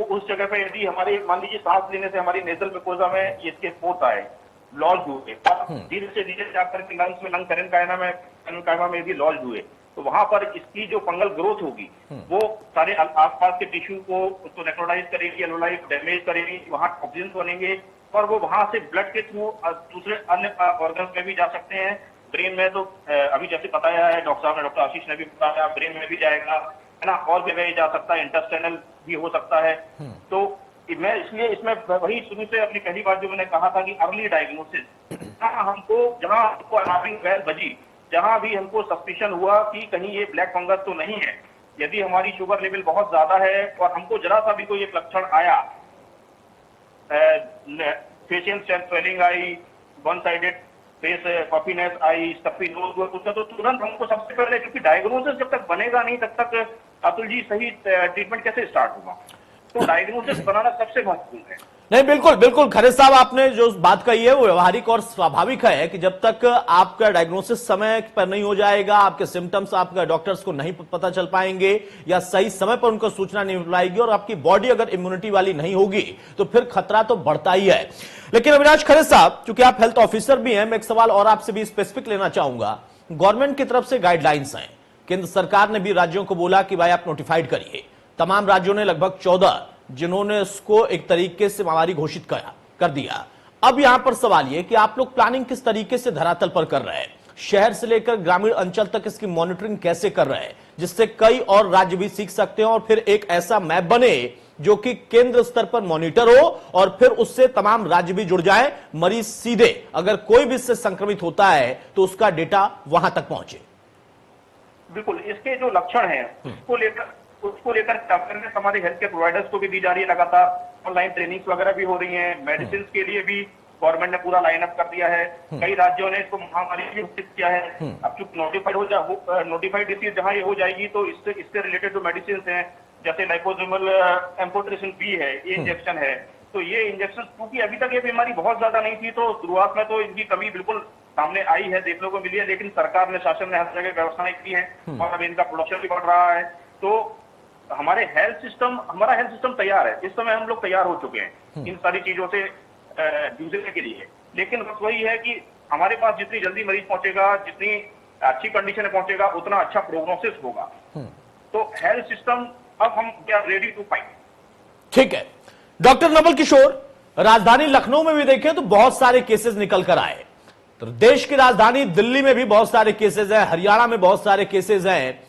उस जगह पे यदि हमारे मान लीजिए सांस लेने से हमारी नेजल म्यूकोजा में ये स्केप होता है, लॉज हुए, धीरे से धीरे जाकर के लंग्स में, लंग पेरेन्काइमा में यदि लॉज हुए, तो वहां पर इसकी जो फंगल ग्रोथ होगी वो सारे आसपास के टिश्यू को उसको नेक्रोटाइज करेगी, एलोलाई को डैमेज करेगी, वहां टॉक्सिन्स बनेंगे और वो वहां से ब्लड के थ्रू दूसरे अन्य ऑर्गन्स में भी जा सकते हैं। ब्रेन में तो अभी जैसे बताया है डॉक्टर साहब ने, डॉक्टर आशीष ने भी बताया, ब्रेन में भी जाएगा, है ना, और जगह जा सकता है, इंटेस्टाइनल भी हो सकता है। तो मैं इसलिए इसमें वही शुरू से अपनी पहली बात जो मैंने कहा था कि अर्ली डायग्नोसिस, जहां हमको अलार्मिंग बेल बजी, जहां भी हमको सस्पिशन हुआ कि कहीं ये ब्लैक फंगस तो नहीं है, यदि हमारी शुगर लेवल बहुत ज्यादा है और हमको जरा सा भी कोई एक लक्षण आया, फेशियल स्वेलिंग आई, वन साइडेड फेस पफिनेस आई, स्टफी नोज हुआ, तो तुरंत हमको सबसे पहले, क्योंकि डायग्नोसिस जब तक बनेगा नहीं तब तक अतुल जी सही ट्रीटमेंट कैसे स्टार्ट होगा? तो डायग्नोसिस बनाना सबसे महत्वपूर्ण है। नहीं, बिल्कुल बिल्कुल खरे साहब, आपने जो बात कही है वो व्यवहारिक और स्वाभाविक है कि जब तक आपका डायग्नोसिस समय पर नहीं हो जाएगा, आपके सिम्टम्स आपका डॉक्टर्स को नहीं पता चल पाएंगे या सही समय पर उनको सूचना नहीं मिल पाएगी और आपकी बॉडी अगर इम्यूनिटी वाली नहीं होगी तो फिर खतरा तो बढ़ता ही है। लेकिन अविनाश खरे साहब, चूंकि आप हेल्थ ऑफिसर भी हैं, मैं एक सवाल और आपसे भी स्पेसिफिक लेना चाहूंगा। गवर्नमेंट की तरफ से गाइडलाइंस हैं, केंद्र सरकार ने भी राज्यों को बोला कि भाई आप नोटिफाइड करिए। तमाम राज्यों ने लगभग 14 जिन्होंने इसको एक तरीके से महामारी घोषित कर दिया। अब यहां पर सवाल यह कि आप लोग प्लानिंग किस तरीके से धरातल पर कर रहे हैं, शहर से लेकर ग्रामीण अंचल तक इसकी मॉनिटरिंग कैसे कर रहे हैं, जिससे कई और राज्य भी सीख सकते हैं और फिर एक ऐसा मैप बने जो कि केंद्र स्तर पर मॉनिटर हो और फिर उससे तमाम राज्य भी जुड़ जाए, मरीज सीधे अगर कोई भी इससे संक्रमित होता है तो उसका डेटा वहां तक पहुंचे। बिल्कुल, इसके जो लक्षण हैं उसको लेकर अवेयरनेस हमारे हेल्थ केयर प्रोवाइडर्स को भी दी जा रही है, लगातार ऑनलाइन ट्रेनिंग्स वगैरह भी हो रही हैं। मेडिसिन के लिए भी गवर्नमेंट ने पूरा लाइन अप कर दिया है, कई राज्यों ने इसको महामारी भी घोषित किया है। अब चूंकि नोटिफाइड डिसीज जहां ये हो जाएगी तो इससे रिलेटेड जो मेडिसिन हैं, जैसे लाइपोसोमल एम्फोटेरेसिन बी है, ये इंजेक्शन है, तो ये इंजेक्शन क्योंकि अभी तक ये बीमारी बहुत ज्यादा नहीं थी तो शुरुआत में तो इनकी कमी बिल्कुल सामने आई है, देखने को मिली है, लेकिन सरकार ने, शासन ने हर जगह व्यवस्थाएं की है और अब इनका प्रोडक्शन भी बढ़ रहा है। तो हमारा हेल्थ सिस्टम तैयार है, इस समय हम लोग तैयार हो चुके हैं इन सारी चीजों से जूझने के लिए। लेकिन बस वही है कि हमारे पास जितनी जल्दी मरीज पहुंचेगा, जितनी अच्छी कंडीशन में पहुंचेगा, उतना अच्छा प्रोग्नोसिस होगा। तो हेल्थ सिस्टम अब हम रेडी टू फाइट। ठीक है डॉक्टर नवल किशोर, राजधानी लखनऊ में भी देखें तो बहुत सारे केसेस निकल कर आए, तो देश की राजधानी दिल्ली में भी बहुत सारे केसेस हैं, हरियाणा में बहुत सारे केसेस हैं,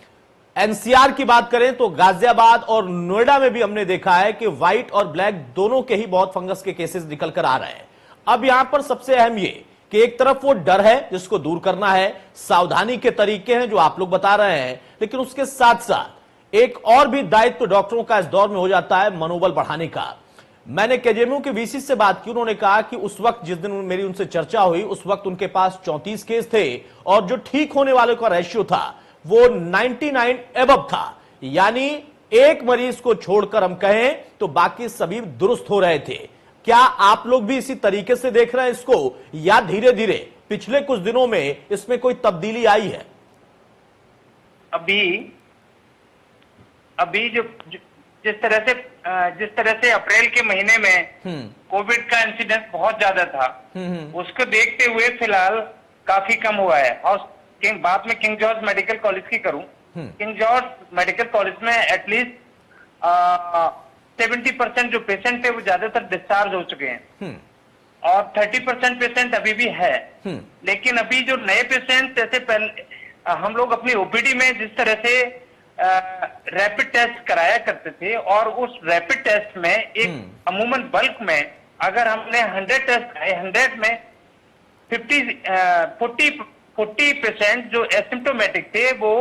एनसीआर की बात करें तो गाजियाबाद और नोएडा में भी हमने देखा है कि व्हाइट और ब्लैक दोनों के ही बहुत फंगस के केसेस निकल कर आ रहे हैं। अब यहां पर सबसे अहम ये कि एक तरफ वो डर है जिसको दूर करना है, सावधानी के तरीके हैं जो आप लोग बता रहे हैं, लेकिन उसके साथ साथ एक और भी दायित्व तो डॉक्टरों का इस दौर में हो जाता है, मनोबल बढ़ाने का। मैंने केजेएमयू के वीसी से बात की, उन्होंने कहा कि उस वक्त जिस दिन मेरी उनसे चर्चा हुई उस वक्त उनके पास 34 केस थे और जो ठीक होने वाले का रेशियो था वो 99 एबव था, यानी एक मरीज को छोड़कर हम कहें तो बाकी सभी दुरुस्त हो रहे थे। क्या आप लोग भी इसी तरीके से देख रहे हैं इसको, या धीरे धीरे पिछले कुछ दिनों में इसमें कोई तब्दीली आई है? अभी जो जिस तरह से अप्रैल के महीने में कोविड का इंसिडेंस बहुत ज्यादा था, उसको देखते हुए फिलहाल काफी कम हुआ है। और बात में किंग जॉर्ज मेडिकल कॉलेज की करूं, किंग जॉर्ज मेडिकल कॉलेज में एटलीस्ट 70% जो पेशेंट थे वो ज्यादातर डिस्चार्ज हो चुके हैं और 30% पेशेंट अभी भी है। लेकिन अभी जो नए पेशेंट, जैसे पहले हम लोग अपनी ओपीडी में जिस तरह से रैपिड टेस्ट कराया करते थे और उस रैपिड टेस्ट में एक अमूमन बल्क में अगर हमने 100 टेस्ट कराए, 100 में 40% जो एसिम्टोमेटिक थे वो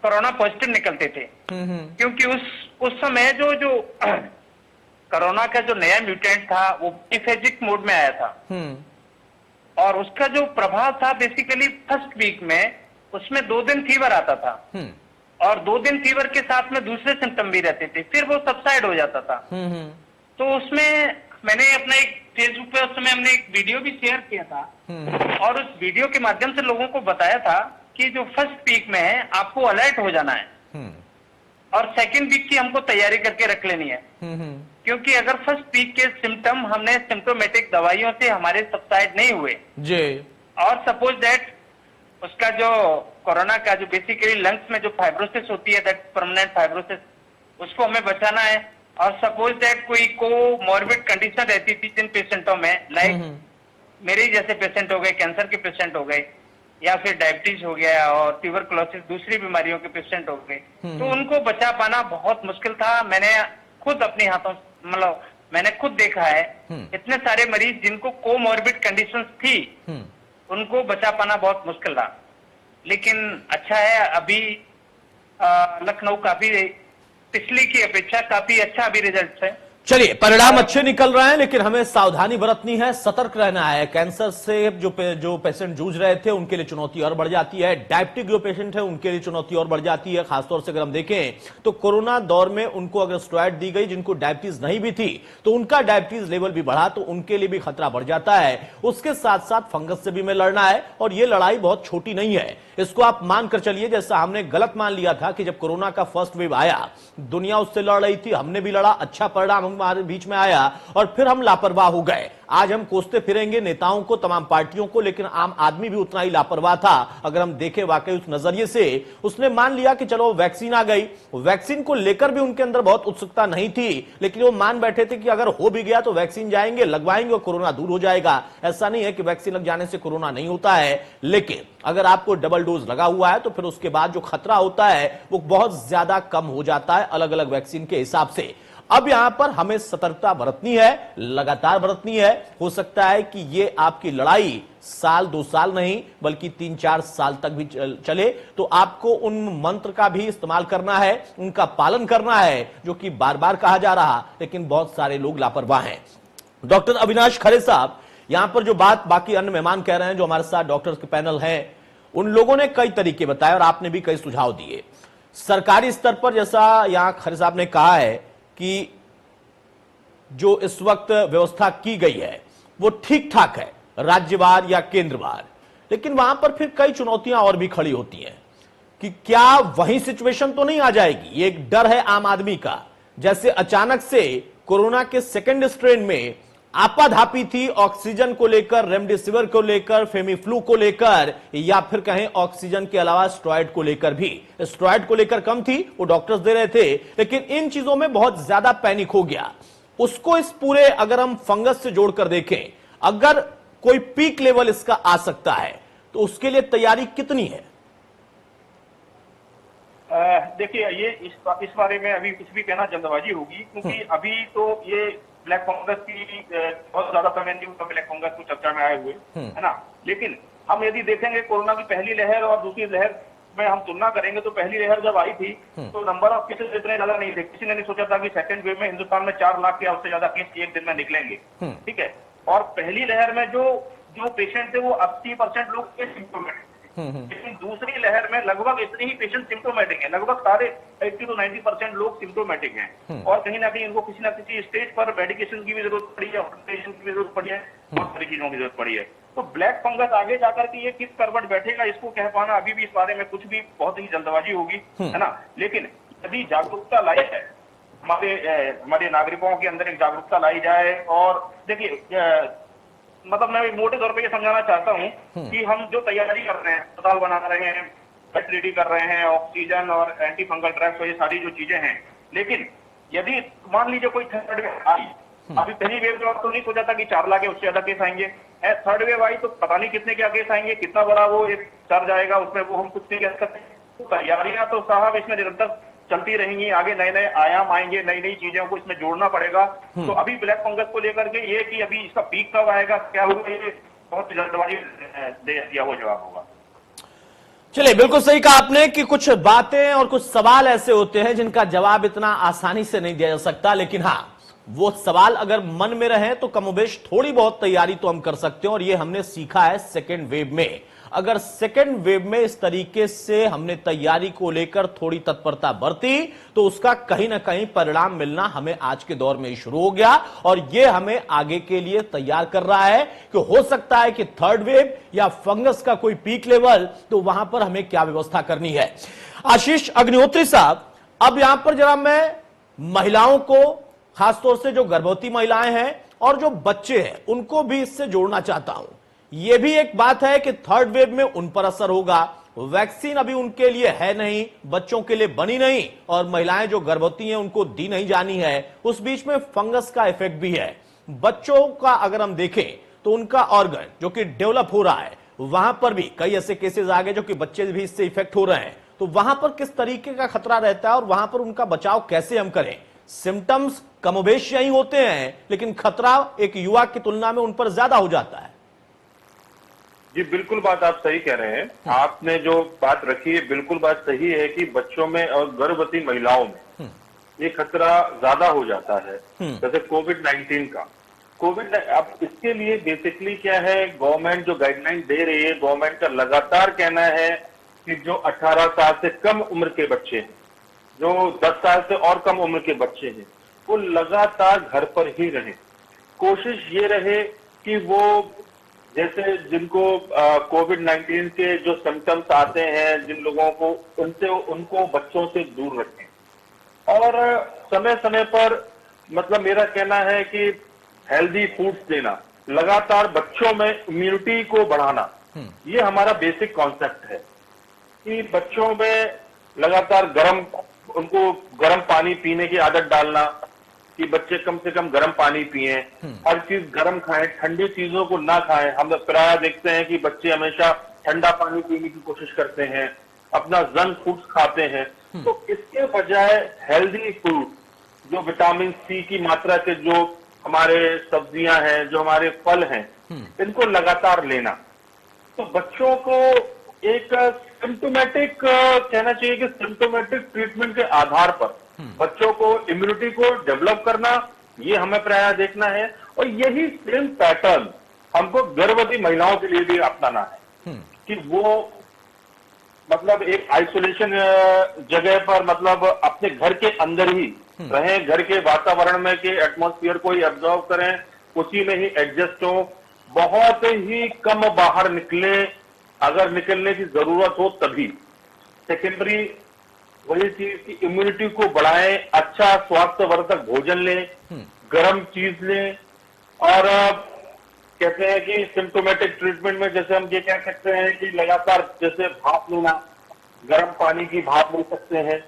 कोरोना पॉजिटिव निकलते थे। क्योंकि उस समय जो कोरोना का जो नया म्यूटेंट था वो मल्टीफेजिक मोड में आया था और उसका जो प्रभाव था बेसिकली फर्स्ट वीक में, उसमें 2 दिन फीवर आता था और 2 दिन फीवर के साथ में दूसरे सिम्टम भी रहते थे, फिर वो सबसाइड हो जाता था। तो उसमें मैंने अपना एक फेसबुक पे उस समय हमने एक वीडियो भी शेयर किया था और उस वीडियो के माध्यम से लोगों को बताया था कि जो फर्स्ट पीक में है आपको अलर्ट हो जाना है और सेकंड पीक की हमको तैयारी करके रख लेनी है, क्योंकि अगर फर्स्ट पीक के सिम्टम हमने सिम्टोमेटिक दवाइयों से हमारे सबसाइड नहीं हुए जी, और सपोज दैट उसका जो कोरोना का जो बेसिकली लंग्स में जो फाइब्रोसिस होती है, दैट परमानेंट फाइब्रोसिस, उसको हमें बचाना है। और सपोज दैट कोई कोमॉर्बिड कंडीशन रहती थी जिन पेशेंटों में, लाइक मेरे जैसे पेशेंट हो गए, कैंसर के पेशेंट हो गए, या फिर डायबिटीज हो गया और ट्यूबरकुलोसिस दूसरी बीमारियों के पेशेंट हो गए, तो उनको बचा पाना बहुत मुश्किल था। मैंने खुद अपने हाथों मतलब मैंने खुद देखा है इतने सारे मरीज जिनको कोमॉर्बिड कंडीशंस थी उनको बचा पाना बहुत मुश्किल था। लेकिन अच्छा है अभी लखनऊ काफी पिछली की अपेक्षा काफी अच्छा अभी रिजल्ट है। चलिए, परिणाम अच्छे निकल रहे हैं, लेकिन हमें सावधानी बरतनी है, सतर्क रहना है। कैंसर से जो पेशेंट जूझ रहे थे उनके लिए चुनौती और बढ़ जाती है, डायबिटिक जो पेशेंट है उनके लिए चुनौती और बढ़ जाती है। खासतौर से अगर हम देखें तो कोरोना दौर में उनको अगर स्टेरॉइड दी गई, जिनको डायबिटीज नहीं भी थी तो उनका डायबिटीज लेवल भी बढ़ा, तो उनके लिए भी खतरा बढ़ जाता है। उसके साथ साथ फंगस से भी हमें लड़ना है और ये लड़ाई बहुत छोटी नहीं है। इसको आप मानकर चलिए, जैसा हमने गलत मान लिया था कि जब कोरोना का फर्स्ट वेव आया दुनिया उससे लड़ रही थी, हमने भी लड़ा, अच्छा परिणाम हमारे बीच में आया और फिर हम लापरवाह हो गए। आज हम कोसते फिरेंगे नेताओं को, तमाम पार्टियों को, लेकिन आम आदमी भी उतना ही लापरवाह था। अगर हम देखें वाकई उस नजरिए से, उसने मान लिया कि चलो वैक्सीन आ गई, वैक्सीन को लेकर भी उनके अंदर बहुत उत्सुकता नहीं थी, लेकिन वो मान बैठे थे कि अगर हो भी गया तो वैक्सीन जाएंगे, लगवाएंगे और कोरोना दूर हो जाएगा। ऐसा नहीं है कि वैक्सीन लग जाने से कोरोना नहीं होता है, लेकिन अगर आपको डबल डोज लगा हुआ है तो फिर उसके बाद जो खतरा होता है वो बहुत ज्यादा कम हो जाता है अलग अलग वैक्सीन के हिसाब से। अब यहां पर हमें सतर्कता बरतनी है, लगातार बरतनी है। हो सकता है कि ये आपकी लड़ाई साल 2 साल नहीं बल्कि 3-4 साल तक भी चले, तो आपको उन मंत्र का भी इस्तेमाल करना है, उनका पालन करना है, जो कि बार बार कहा जा रहा, लेकिन बहुत सारे लोग लापरवाह हैं। डॉक्टर अविनाश खरे साहब, यहां पर जो बात बाकी अन्य मेहमान कह रहे हैं, जो हमारे साथ डॉक्टर्स के पैनल हैं, उन लोगों ने कई तरीके बताए और आपने भी कई सुझाव दिए। सरकारी स्तर पर जैसा यहां खरे साहब ने कहा है कि जो इस वक्त व्यवस्था की गई है वो ठीक ठाक है, राज्यवार या केंद्रवार, लेकिन वहां पर फिर कई चुनौतियां और भी खड़ी होती हैं कि क्या वही सिचुएशन तो नहीं आ जाएगी। ये एक डर है आम आदमी का, जैसे अचानक से कोरोना के सेकेंड स्ट्रेन में आपाधापी थी ऑक्सीजन को लेकर, रेमडेसिविर को लेकर, फेमीफ्लू को लेकर, या फिर कहें ऑक्सीजन के अलावा स्टेरॉइड को लेकर भी। स्टेरॉइड को लेकर कम थी, वो डॉक्टर्स दे रहे थे, लेकिन इन चीजों में बहुत ज्यादा पैनिक हो गया। उसको इस पूरे अगर हम फंगस से जोड़कर देखें, अगर कोई पीक लेवल इसका आ सकता है तो उसके लिए तैयारी कितनी है? देखिए, ये इस बारे में अभी कुछ भी कहना जल्दबाजी होगी, क्योंकि अभी तो ये ब्लैक फंगस की बहुत ज्यादा समय नहीं हुआ, ब्लैक फंगस को चर्चा में आए हुए, है ना। लेकिन हम यदि देखेंगे कोरोना की पहली लहर और दूसरी लहर में हम तुलना करेंगे तो पहली लहर जब आई थी तो नंबर ऑफ केसेस इतने ज्यादा नहीं थे। किसी ने नहीं सोचा था कि सेकंड वेव में हिंदुस्तान में 4 लाख या उससे ज्यादा केस एक दिन में निकलेंगे, ठीक है। और पहली लहर में जो पेशेंट थे वो 80% लोग एसिम्प्टोमेटिक, लेकिन दूसरी लहर में लगभग इतने ही पेशेंट सिम्प्टोमेटिक हैं, लगभग सारे 80 to 90% लोग सिम्प्टोमेटिक हैं और कहीं ना कहीं इनको किसी ना किसी स्टेज पर मेडिकेशन की भी जरूरत पड़ी है, ऑपरेशन की भी जरूरत पड़ी है, बहुत सारी चीजों की जरूरत पड़ी है। तो ब्लैक फंगस आगे जाकर के ये किस करवट बैठेगा, इसको कह पाना अभी भी इस बारे में कुछ भी बहुत ही जल्दबाजी होगी, है ना। लेकिन यदि जागरूकता लाई है, हमारे नागरिकों के अंदर एक जागरूकता लाई जाए, और देखिए मतलब मैं मोटे तौर पे ये समझाना चाहता हूँ कि हम जो तैयारी कर रहे हैं, अस्पताल बना रहे हैं, बेड रेडी कर रहे हैं, ऑक्सीजन और एंटी फंगल ड्रग्स और ये सारी जो चीजें हैं, लेकिन यदि मान लीजिए कोई थर्ड वेव आई, अभी पहली वेव जो तो नहीं सोचा था कि 4 लाख उससे ज्यादा केस आएंगे, थर्ड वेव आई तो पता नहीं कितने क्या केस आएंगे, कितना बड़ा वो एक चर्च जाएगा, उसमें वो हम कुछ नहीं कह सकते। तो तैयारियां तो साहब इसमें निरंतर चलती रहेंगी, आगे नए नए आयाम आएंगे, नई नई चीजों को इसमें जोड़ना पड़ेगा। तो अभी ब्लैक फंगस को लेकर के ये कि अभी इसका पीक कब आएगा, क्या होगा, ये बहुत जल्दबाजी दे दिया वो जवाब होगा। चलिए, बिल्कुल सही कहा आपने कि कुछ बातें और कुछ सवाल ऐसे होते हैं जिनका जवाब इतना आसानी से नहीं दिया जा सकता, लेकिन हाँ, वो सवाल अगर मन में रहे तो कमोबेश थोड़ी बहुत तैयारी तो हम कर सकते हैं, और ये हमने सीखा है सेकेंड वेव में। अगर सेकेंड वेव में इस तरीके से हमने तैयारी को लेकर थोड़ी तत्परता बरती तो उसका कहीं ना कहीं परिणाम मिलना हमें आज के दौर में ही शुरू हो गया, और यह हमें आगे के लिए तैयार कर रहा है कि हो सकता है कि थर्ड वेव या फंगस का कोई पीक लेवल, तो वहां पर हमें क्या व्यवस्था करनी है। आशीष अग्निहोत्री साहब, अब यहां पर जरा मैं महिलाओं को, खासतौर से जो गर्भवती महिलाएं हैं और जो बच्चे हैं, उनको भी इससे जोड़ना चाहता हूं। यह भी एक बात है कि थर्ड वेव में उन पर असर होगा, वैक्सीन अभी उनके लिए है नहीं, बच्चों के लिए बनी नहीं, और महिलाएं जो गर्भवती हैं उनको दी नहीं जानी है। उस बीच में फंगस का इफेक्ट भी है। बच्चों का अगर हम देखें तो उनका ऑर्गन जो कि डेवलप हो रहा है, वहां पर भी कई ऐसे केसेस आ गए जो कि बच्चे भी इससे इफेक्ट हो रहे हैं। तो वहां पर किस तरीके का खतरा रहता है और वहां पर उनका बचाव कैसे हम करें? सिम्टम्स कमोबेश यही होते हैं, लेकिन खतरा एक युवा की तुलना में उन पर ज्यादा हो जाता है। जी बिल्कुल, बात आप सही कह रहे हैं। आपने जो बात रखी है बिल्कुल बात सही है कि बच्चों में और गर्भवती महिलाओं में ये खतरा ज्यादा हो जाता है। जैसे कोविड-19 का, अब इसके लिए बेसिकली क्या है, गवर्नमेंट जो गाइडलाइन दे रही है, गवर्नमेंट का लगातार कहना है कि जो 18 साल से कम उम्र के बच्चे हैं, जो 10 साल से और कम उम्र के बच्चे हैं, वो लगातार घर पर ही रहें। कोशिश ये रहे कि वो, जैसे जिनको कोविड-19 के जो सिम्टम्स आते हैं, जिन लोगों को, उनको बच्चों से दूर रखें। और समय समय पर, मतलब मेरा कहना है कि हेल्दी फूड्स देना, लगातार बच्चों में इम्यूनिटी को बढ़ाना, ये हमारा बेसिक कॉन्सेप्ट है कि बच्चों में लगातार उनको गर्म पानी पीने की आदत डालना, कि बच्चे कम से कम गर्म पानी पिए, हर चीज गर्म खाएं, ठंडी चीजों को ना खाएं। हम प्राय देखते हैं कि बच्चे हमेशा ठंडा पानी पीने की कोशिश करते हैं, अपना जंक फूड्स खाते हैं। तो इसके बजाय हेल्दी फूड, जो विटामिन सी की मात्रा के जो हमारे सब्जियां हैं, जो हमारे फल हैं, इनको लगातार लेना। तो बच्चों को एक सिम्टोमेटिक, कहना चाहिए कि सिम्टोमेटिक ट्रीटमेंट के आधार पर बच्चों को इम्यूनिटी को डेवलप करना, ये हमें प्राय देखना है। और यही सेम पैटर्न हमको गर्भवती महिलाओं के लिए भी अपनाना है कि वो, मतलब एक आइसोलेशन जगह पर, मतलब अपने घर के अंदर ही रहें, घर के वातावरण में के एटमॉस्फेयर को ही ऑब्जर्व करें, उसी में ही एडजस्ट हो, बहुत ही कम बाहर निकले, अगर निकलने की जरूरत हो तभी। सेकेंडरी वही चीज की इम्यूनिटी को बढ़ाएं, अच्छा स्वास्थ्यवर्धक भोजन लें, गर्म चीज लें। और कहते हैं कि सिम्टोमेटिक ट्रीटमेंट में जैसे हम ये कह सकते हैं कि लगातार जैसे भाप लेना, गर्म पानी की भाप ले सकते हैं।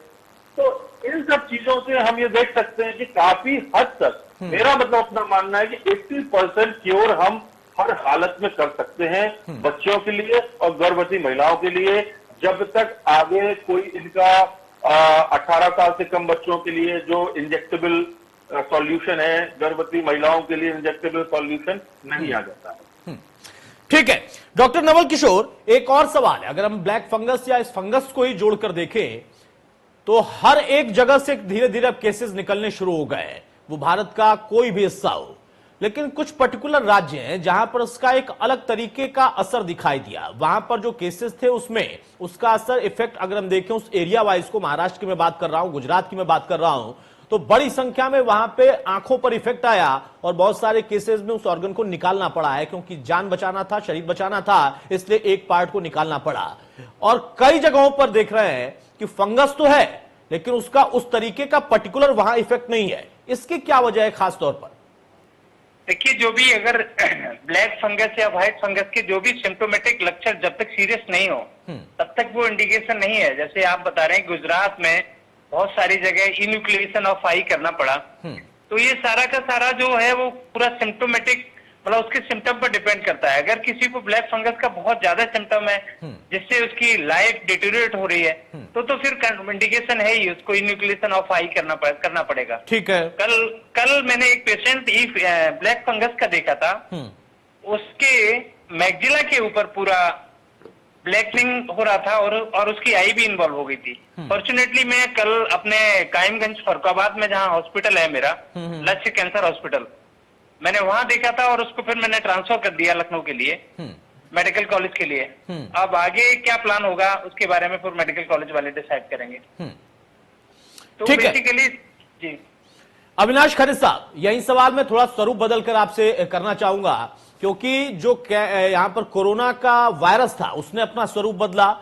तो इन सब चीजों से हम ये देख सकते हैं कि काफी हद तक, मेरा मतलब अपना मानना है कि 80% क्योर हम हर हालत में कर सकते हैं बच्चों के लिए और गर्भवती महिलाओं के लिए, जब तक आगे कोई इनका 18 साल से कम बच्चों के लिए जो इंजेक्टेबल सॉल्यूशन है, गर्भवती महिलाओं के लिए इंजेक्टेबल सॉल्यूशन नहीं आ जाता है। ठीक है डॉक्टर नवल किशोर, एक और सवाल है। अगर हम ब्लैक फंगस या इस फंगस को ही जोड़कर देखें तो हर एक जगह से धीरे धीरे अब केसेस निकलने शुरू हो गए हैं, वो भारत का कोई भी हिस्सा हो, लेकिन कुछ पर्टिकुलर राज्य हैं जहां पर उसका एक अलग तरीके का असर दिखाई दिया। वहां पर जो केसेस थे उसमें उसका असर, इफेक्ट अगर हम देखें उस एरिया वाइज को, महाराष्ट्र की मैं बात कर रहा हूं, गुजरात की मैं बात कर रहा हूं, तो बड़ी संख्या में वहां पे आंखों पर इफेक्ट आया और बहुत सारे केसेस में उस ऑर्गन को निकालना पड़ा है, क्योंकि जान बचाना था, शरीर बचाना था, इसलिए एक पार्ट को निकालना पड़ा। और कई जगहों पर देख रहे हैं कि फंगस तो है लेकिन उसका उस तरीके का पर्टिकुलर वहां इफेक्ट नहीं है। इसकी क्या वजह है खास तौर पर? देखिए, जो भी अगर ब्लैक फंगस या व्हाइट फंगस के जो भी सिम्टोमेटिक लक्षण जब तक सीरियस नहीं हो तब तक वो इंडिकेशन नहीं है। जैसे आप बता रहे हैं गुजरात में बहुत सारी जगह इन्यूक्लिएशन ऑफ आई करना पड़ा, तो ये सारा का सारा जो है वो पूरा सिम्टोमेटिक, मतलब उसके सिम्टम पर डिपेंड करता है। अगर किसी को ब्लैक फंगस का बहुत ज्यादा सिम्टम है जिससे उसकी लाइफ डिटेरियोरेट हो रही है तो फिर इंडिकेशन है ही, उसको इन्यूक्लिएशन ऑफ आई करना पड़ेगा। ठीक है। कल मैंने एक पेशेंट ब्लैक फंगस का देखा था, उसके मैग्जिला के ऊपर पूरा ब्लैकनिंग हो रहा था और उसकी आई भी इन्वॉल्व हो गई थी। फॉर्चुनेटली मैं कल अपने कायमगंज फरुखाबाद में जहाँ हॉस्पिटल है मेरा, लक्ष्य कैंसर हॉस्पिटल, मैंने वहां देखा था और उसको फिर मैंने ट्रांसफर कर दिया लखनऊ के लिए। मेडिकल कॉलेज के लिए। अब आगे क्या प्लान होगा उसके बारे में फिर मेडिकल कॉलेज वाले डिसाइड करेंगे। तो ठीक है। बेसिकली जी अविनाश खरे साहब, यही सवाल मैं थोड़ा स्वरूप बदलकर आपसे करना चाहूंगा, क्योंकि जो यहां पर कोरोना का वायरस था उसने अपना स्वरूप बदला,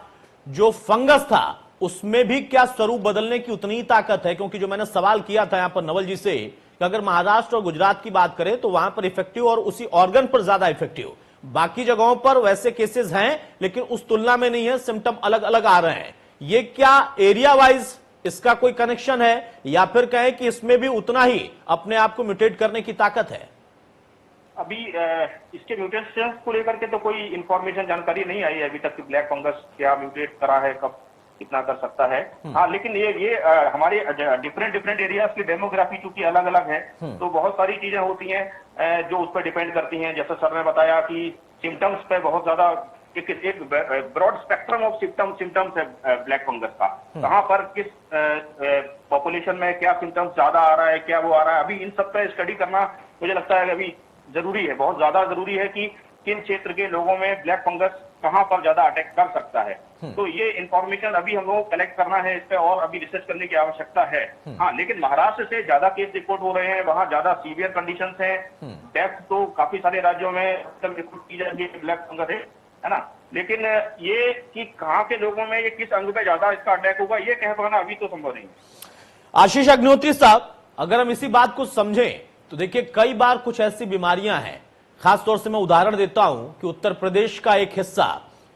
जो फंगस था उसमें भी क्या स्वरूप बदलने की उतनी ही ताकत है? क्योंकि जो मैंने सवाल किया था यहां पर नवल जी से कि अगर महाराष्ट्र और गुजरात की बात करें तो वहां पर इफेक्टिव और उसी ऑर्गन पर ज्यादा इफेक्टिव, बाकी जगहों पर वैसे केसेस हैं लेकिन उस तुलना में नहीं है, सिम्टम अलग अलग आ रहे हैं। ये क्या एरिया वाइज इसका कोई कनेक्शन है, या फिर कहें कि इसमें भी उतना ही अपने आप को म्यूटेट करने की ताकत है? अभी इसके म्यूटेशंस को लेकर के तो कोई इंफॉर्मेशन जानकारी नहीं आई है अभी तक कि ब्लैक फंगस क्या म्यूटेट करा है, कब कितना कर सकता है। हाँ, लेकिन ये हमारे डिफरेंट एरियाज की डेमोग्राफी चूंकि अलग अलग है, तो बहुत सारी चीजें होती हैं जो उस पर डिपेंड करती हैं। जैसे सर ने बताया कि सिम्टम्स पे बहुत ज्यादा एक ब्रॉड स्पेक्ट्रम ऑफ सिम्टम्स है ब्लैक फंगस का। कहाँ पर किस पॉपुलेशन में क्या सिम्टम्स ज्यादा आ रहा है, क्या वो आ रहा है, अभी इन सब पे स्टडी करना मुझे लगता है कि अभी जरूरी है, बहुत ज्यादा जरूरी है कि किन क्षेत्र के लोगों में ब्लैक फंगस कहां पर ज्यादा अटैक कर सकता है। तो ये इंफॉर्मेशन अभी हम लोग कलेक्ट करना है, इस पे और अभी रिसर्च करने की आवश्यकता है। हाँ, लेकिन महाराष्ट्र से ज्यादा केस रिपोर्ट हो रहे हैं, वहां ज्यादा सीवियर कंडीशंस हैं। डेथ तो काफी सारे राज्यों में रिपोर्ट की जाती है ब्लैक फंगस है ना, लेकिन ये कि कहाँ के लोगों में ये किस अंग पे ज्यादा इसका अटैक होगा ये कह पाना अभी तो संभव नहीं है। आशीष अग्निहोत्री साहब, अगर हम इसी बात को समझें तो देखिए कई बार कुछ ऐसी बीमारियां हैं, खासतौर से मैं उदाहरण देता हूं कि उत्तर प्रदेश का एक हिस्सा,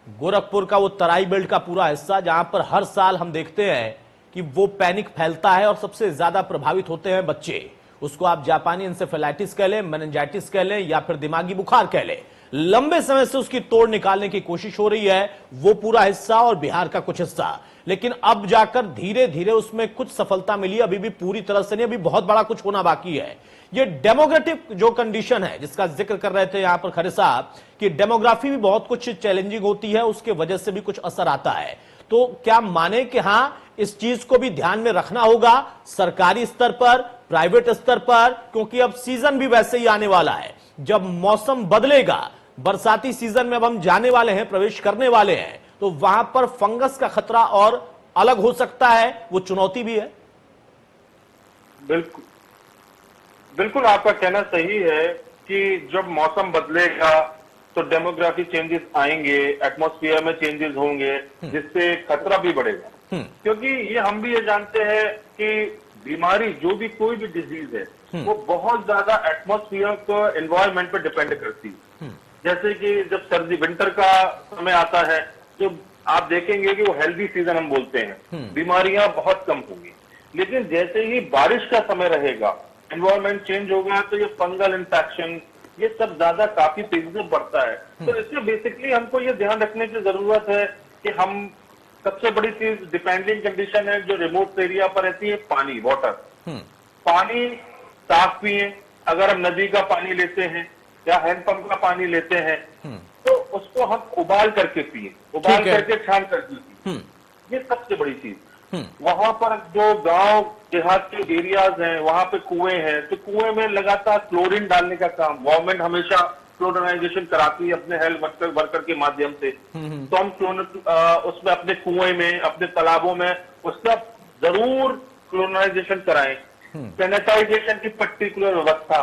गोरखपुर का वो तराई बेल्ट का पूरा हिस्सा, जहां पर हर साल हम देखते हैं कि वो पैनिक फैलता है और सबसे ज्यादा प्रभावित होते हैं बच्चे। उसको आप जापानी इंसेफेलाइटिस कह लें, मेनिंजाइटिस कह लें, या फिर दिमागी बुखार कह लें, लंबे समय से उसकी तोड़ निकालने की कोशिश हो रही है, वो पूरा हिस्सा और बिहार का कुछ हिस्सा। लेकिन अब जाकर धीरे धीरे उसमें कुछ सफलता मिली, अभी भी पूरी तरह से नहीं, अभी बहुत बड़ा कुछ होना बाकी है। ये डेमोग्राफिक जो कंडीशन है जिसका जिक्र कर रहे थे यहां पर खरे साहब, कि डेमोग्राफी भी बहुत कुछ चैलेंजिंग होती है, उसके वजह से भी कुछ असर आता है। तो क्या माने कि हां, इस चीज को भी ध्यान में रखना होगा सरकारी स्तर पर, प्राइवेट स्तर पर, क्योंकि अब सीजन भी वैसे ही आने वाला है। जब मौसम बदलेगा, बरसाती सीजन में अब हम जाने वाले हैं, प्रवेश करने वाले हैं, तो वहां पर फंगस का खतरा और अलग हो सकता है, वो चुनौती भी है। बिल्कुल बिल्कुल, आपका कहना सही है कि जब मौसम बदलेगा तो डेमोग्राफी चेंजेस आएंगे, एटमॉस्फेयर में चेंजेस होंगे, जिससे खतरा भी बढ़ेगा। क्योंकि ये हम भी ये जानते हैं कि बीमारी जो भी कोई भी डिजीज है वो बहुत ज्यादा एटमॉस्फेयर को एनवायरमेंट पर डिपेंड करती है। जैसे कि जब सर्दी विंटर का समय आता है तो आप देखेंगे कि वो हेल्दी सीजन हम बोलते हैं, बीमारियां बहुत कम होंगी। लेकिन जैसे ही बारिश का समय रहेगा, एनवायरमेंट चेंज होगा, तो ये फंगल इन्फेक्शन ये सब ज्यादा काफी तेजी से बढ़ता है। तो इसमें बेसिकली हमको ये ध्यान रखने की जरूरत है कि हम सबसे बड़ी चीज डिपेंडिंग कंडीशन है जो रिमोट एरिया पर रहती है, पानी, वाटर। पानी साफ पिए। अगर हम नदी का पानी लेते हैं या हैंडपंप का पानी लेते हैं तो उसको हम उबाल करके पिए, उबाल करके छान करके पिए, ये सबसे बड़ी चीज। वहां पर जो गांव देहात के एरियाज हैं वहां पे कुएं हैं, तो कुएं में लगातार क्लोरीन डालने का काम गवर्नमेंट हमेशा क्लोरिनाइजेशन कराती है अपने हेल्थ वर्कर के माध्यम से। तो हम उसमें अपने कुएं में, अपने तालाबों में उसका जरूर क्लोरिनाइजेशन कराएं। सैनिटाइजेशन की पर्टिकुलर व्यवस्था